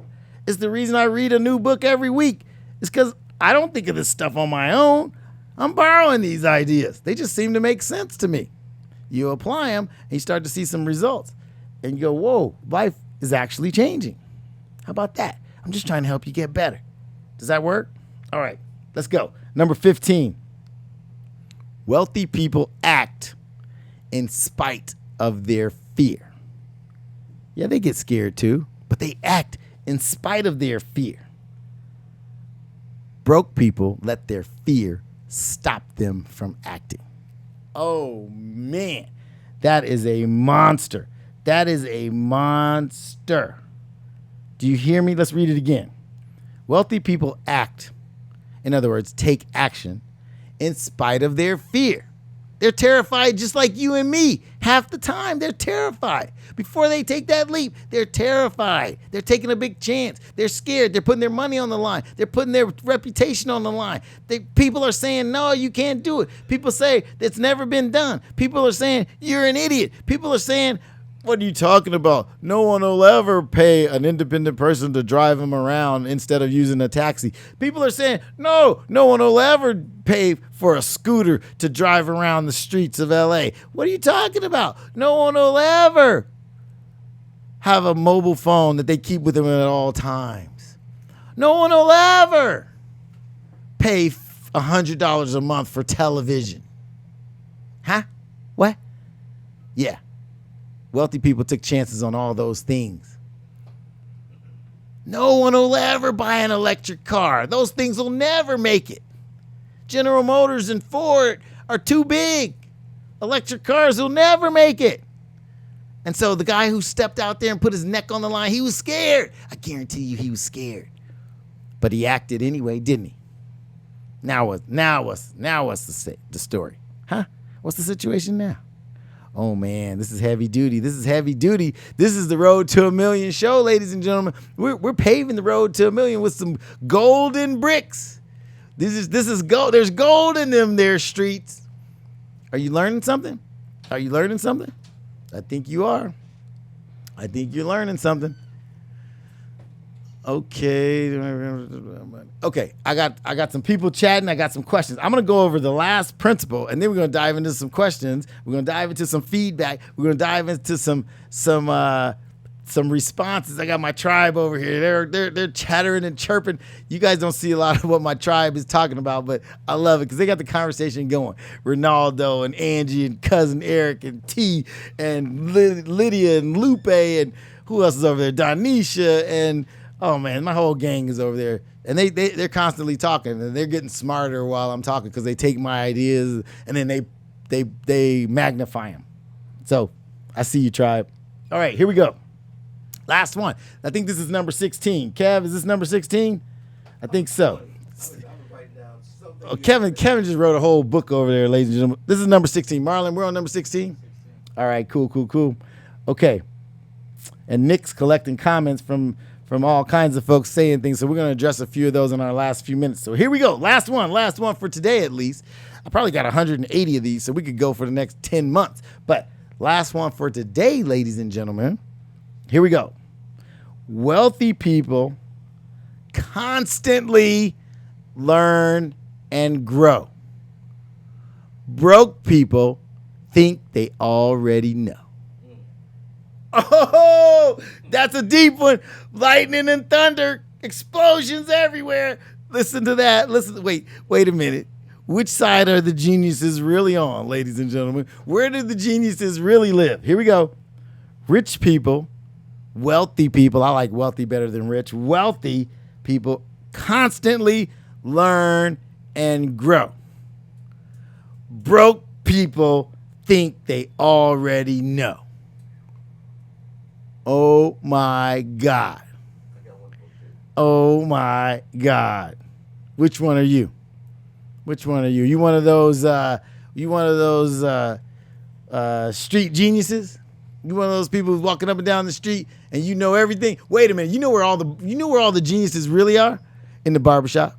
It's the reason I read a new book every week. It's because I don't think of this stuff on my own. I'm borrowing these ideas. They just seem to make sense to me. You apply them and you start to see some results. And you go, whoa, life is actually changing. How about that? I'm just trying to help you get better. Does that work? All right, let's go. Number 15. Wealthy people act in spite of their fear. Yeah, they get scared too, but they act in spite of their fear. Broke people let their fear stop them from acting. Oh, man. That is a monster. That is a monster. Do you hear me? Let's read it again. Wealthy people act, in other words, take action, in spite of their fear. They're terrified just like you and me. Half the time, they're terrified. Before they take that leap, they're terrified. They're taking a big chance. They're scared. They're putting their money on the line. They're putting their reputation on the line. People are saying, no, you can't do it. People say, it's never been done. People are saying, you're an idiot. People are saying, what are you talking about? No one will ever pay an independent person to drive him around instead of using a taxi. People are saying, no one will ever pay for a scooter to drive around the streets of LA. What are you talking about? No one will ever have a mobile phone that they keep with them at all times. No one will ever pay $100 a month for television. Huh? What? Yeah. Wealthy people took chances on all those things. No one will ever buy an electric car. Those things will never make it. General Motors and Ford are too big. Electric cars will never make it. And so the guy who stepped out there and put his neck on the line, he was scared. I guarantee you he was scared. But he acted anyway, didn't he? Now what's the story? Huh? What's the situation now? Oh, man, this is heavy duty. This is heavy duty. This is the Road to $1 Million show, ladies and gentlemen. We're paving the road to $1 million with some golden bricks. This is gold. There's gold in them there streets. Are you learning something? Are you learning something? I think you are. I think you're learning something. Okay, I got some people chatting. I got some questions. I'm gonna go over the last principle, and then we're gonna dive into some questions. We're gonna dive into some feedback. We're gonna dive into some responses. I got my tribe over here. They're chattering and chirping. You guys don't see a lot of what my tribe is talking about, but I love it because they got the conversation going. Ronaldo and Angie and cousin Eric and T and Lydia and Lupe and who else is over there? Donisha and oh man, my whole gang is over there, and they're constantly talking, and they're getting smarter while I'm talking because they take my ideas and then they magnify them. So I see you, tribe. All right, here we go. Last one. I think this is number 16. Kev, is this number 16? I think so. Oh, Kevin just wrote a whole book over there, ladies and gentlemen. This is number 16. Marlon, we're on number 16? All right, cool. Okay. And Nick's collecting comments from all kinds of folks saying things, so we're going to address a few of those in our last few minutes. So here we go. Last one for today at least. I probably got 180 of these, so we could go for the next 10 months. But last one for today, ladies and gentlemen. Here we go. Wealthy people constantly learn and grow. Broke people think they already know. Oh, that's a deep one. Lightning and thunder, explosions everywhere. Listen to that. Wait a minute. Which side are the geniuses really on, ladies and gentlemen? Where do the geniuses really live? Here we go. Rich people, wealthy people. I like wealthy better than rich. Wealthy people constantly learn and grow. Broke people think they already know. Oh my God. Oh my God. Which one are you? Which one are you? You one of those street geniuses? You one of those people who's walking up and down the street and you know everything? Wait a minute. You know where all the geniuses really are? In the barbershop.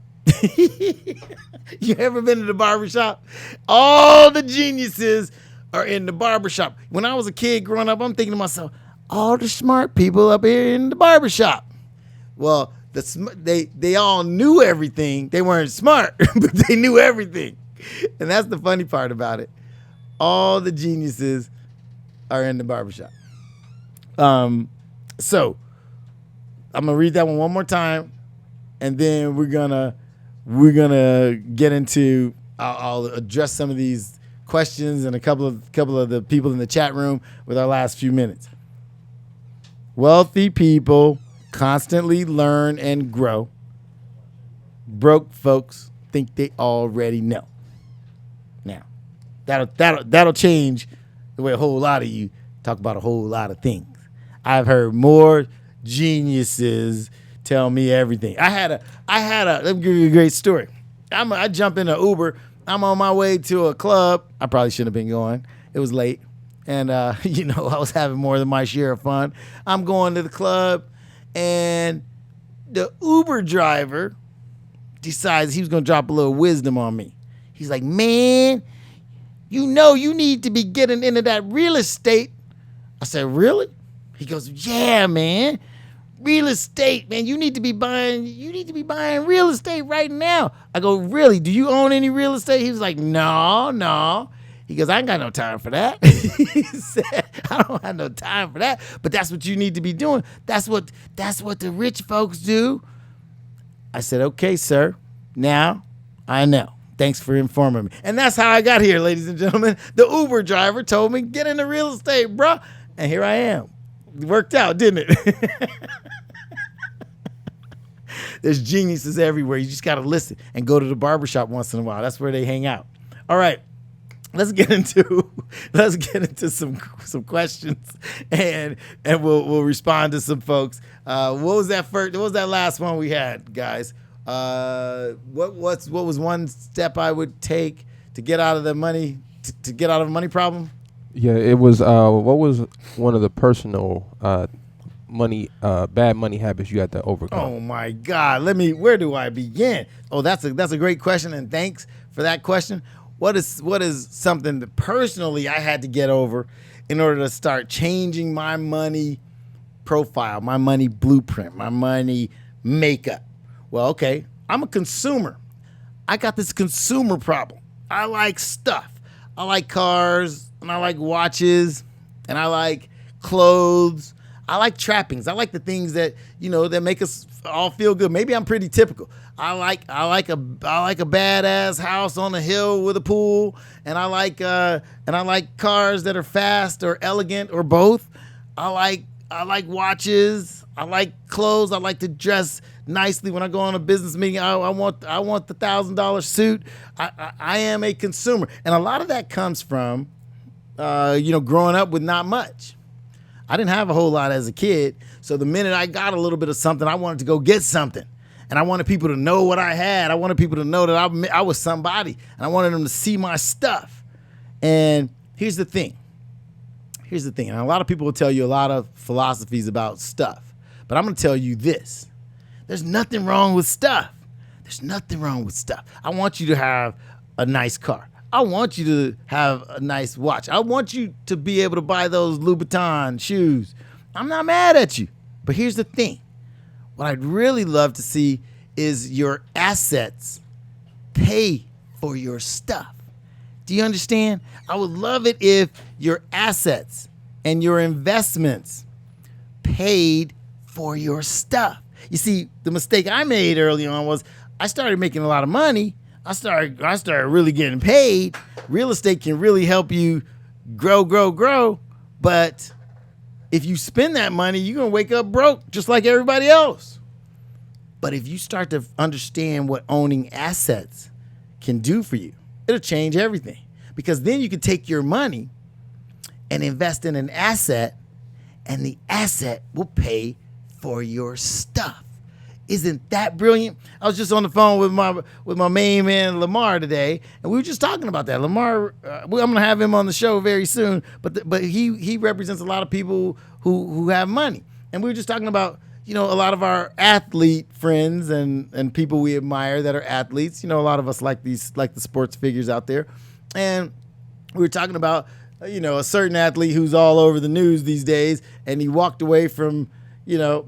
You ever been to the barbershop? All the geniuses are in the barbershop. When I was a kid growing up, I'm thinking to myself, all the smart people up here in the barbershop. Well, they all knew everything. They weren't smart, but they knew everything. And that's the funny part about it. All the geniuses are in the barbershop. So I'm gonna read that one more time, and then we're gonna get into. I'll address some of these questions and a couple of the people in the chat room with our last few minutes. Wealthy people constantly learn and grow. Broke folks think they already know. Now, that'll change the way a whole lot of you talk about a whole lot of things. I've heard more geniuses tell me everything. I had a. Let me give you a great story. I jump in an Uber. I'm on my way to a club. I probably shouldn't have been going. It was late. And, I was having more than my share of fun. I'm going to the club, and the Uber driver decides he was going to drop a little wisdom on me. He's like, man, you need to be getting into that real estate. I said, really? He goes, yeah, man. Real estate, man. You need to be buying real estate right now. I go, really? Do you own any real estate? He was like, no. He goes, I ain't got no time for that. He said, I don't have no time for that. But that's what you need to be doing. That's what the rich folks do. I said, okay, sir. Now I know. Thanks for informing me. And that's how I got here, ladies and gentlemen. The Uber driver told me, get into real estate, bro. And here I am. It worked out, didn't it? There's geniuses everywhere. You just got to listen and go to the barbershop once in a while. That's where they hang out. All right. Let's get into some questions and we'll respond to some folks. What was that first? What was that last one we had, guys? What was one step I would take to get out of the money to get out of a money problem? Yeah, it was. What was one of the personal bad money habits you had to overcome? Oh my God! Where do I begin? Oh, that's a great question, and thanks for that question. What is something that personally I had to get over in order to start changing my money profile, my money blueprint, my money makeup? Well, okay, I'm a consumer. I got this consumer problem. I like stuff. I like cars, and I like watches, and I like clothes. I like trappings. I like the things that that make us all feel good. Maybe I'm pretty typical. I like a badass house on a hill with a pool, and I like cars that are fast or elegant or both. I like watches. I like clothes. I like to dress nicely when I go on a business meeting. I want the $1,000 suit. I am a consumer, and a lot of that comes from growing up with not much. I didn't have a whole lot as a kid, so the minute I got a little bit of something, I wanted to go get something. And I wanted people to know what I had. I wanted people to know that I was somebody. And I wanted them to see my stuff. And here's the thing. And a lot of people will tell you a lot of philosophies about stuff. But I'm going to tell you this. There's nothing wrong with stuff. I want you to have a nice car. I want you to have a nice watch. I want you to be able to buy those Louboutin shoes. I'm not mad at you. But here's the thing. What I'd really love to see is your assets pay for your stuff. Do you understand? I would love it if your assets and your investments paid for your stuff. You see, the mistake I made early on was I started making a lot of money. I started really getting paid. Real estate can really help you grow. But if you spend that money, you're going to wake up broke just like everybody else. But if you start to understand what owning assets can do for you. It'll change everything, because then you can take your money and invest in an asset, and the asset will pay for your stuff. Isn't that brilliant? I was just on the phone with my main man Lamar today, and we were just talking about that. Lamar, I'm gonna have him on the show very soon, but he represents a lot of people who have money, and we were just talking about, a lot of our athlete friends and people we admire that are athletes. A lot of us like the sports figures out there, and we were talking about a certain athlete who's all over the news these days, and he walked away from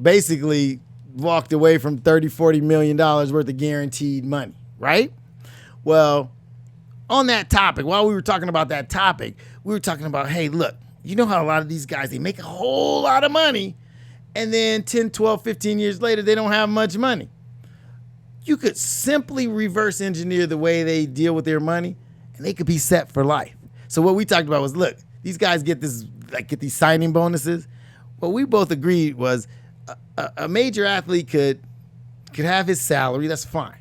basically walked away from $30-40 million worth of guaranteed money, right? Well, on that topic, while we were talking about that topic, we were talking about, hey, look, how a lot of these guys, they make a whole lot of money, and then 10, 12, 15 years later, they don't have much money. You could simply reverse engineer the way they deal with their money, and they could be set for life. So what we talked about was, look, these guys get these signing bonuses. What we both agreed was, a major athlete could have his salary. That's fine.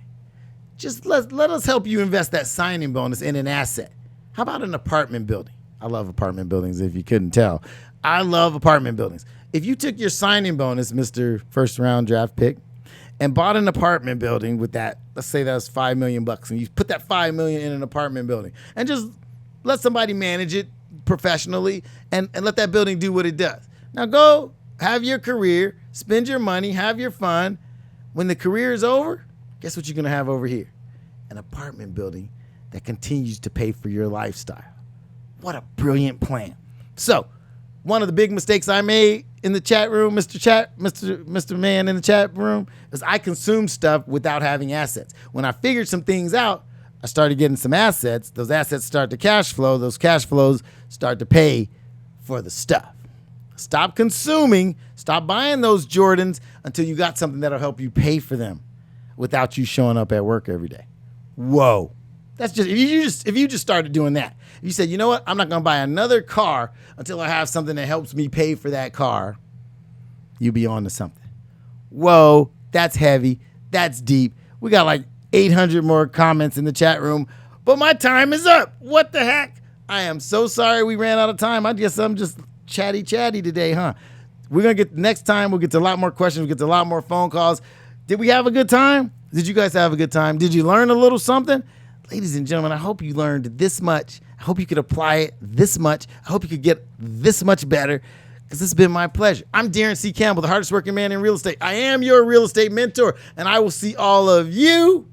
Just let us help you invest that signing bonus in an asset. How about an apartment building? I love apartment buildings, if you couldn't tell. I love apartment buildings. If you took your signing bonus, Mr. First Round Draft Pick, and bought an apartment building with that, let's say that was $5 million, and you put that $5 million in an apartment building, and just let somebody manage it professionally, and let that building do what it does. Now go have your career, spend your money, have your fun. When the career is over, guess what you're gonna have over here? An apartment building that continues to pay for your lifestyle. What a brilliant plan. So, one of the big mistakes I made in the chat room, Mr. Man in the chat room, is I consumed stuff without having assets. When I figured some things out, I started getting some assets. Those assets start to cash flow. Those cash flows start to pay for the stuff. Stop consuming, stop buying those Jordans until you got something that'll help you pay for them without you showing up at work every day. Whoa. That's just if you just started doing that. You said, you know what? I'm not going to buy another car until I have something that helps me pay for that car. You be on to something. Whoa, that's heavy. That's deep. We got like 800 more comments in the chat room, but my time is up. What the heck? I am so sorry we ran out of time. I guess I'm just chatty today, huh? We're going to next time we'll get to a lot more questions. We'll get to a lot more phone calls. Did we have a good time? Did you guys have a good time? Did you learn a little something? Ladies and gentlemen, I hope you learned this much. I hope you could apply it this much. I hope you could get this much better, because this has been my pleasure. I'm Daron C. Campbell, the hardest working man in real estate. I am your real estate mentor, and I will see all of you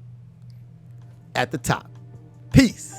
at the top. Peace.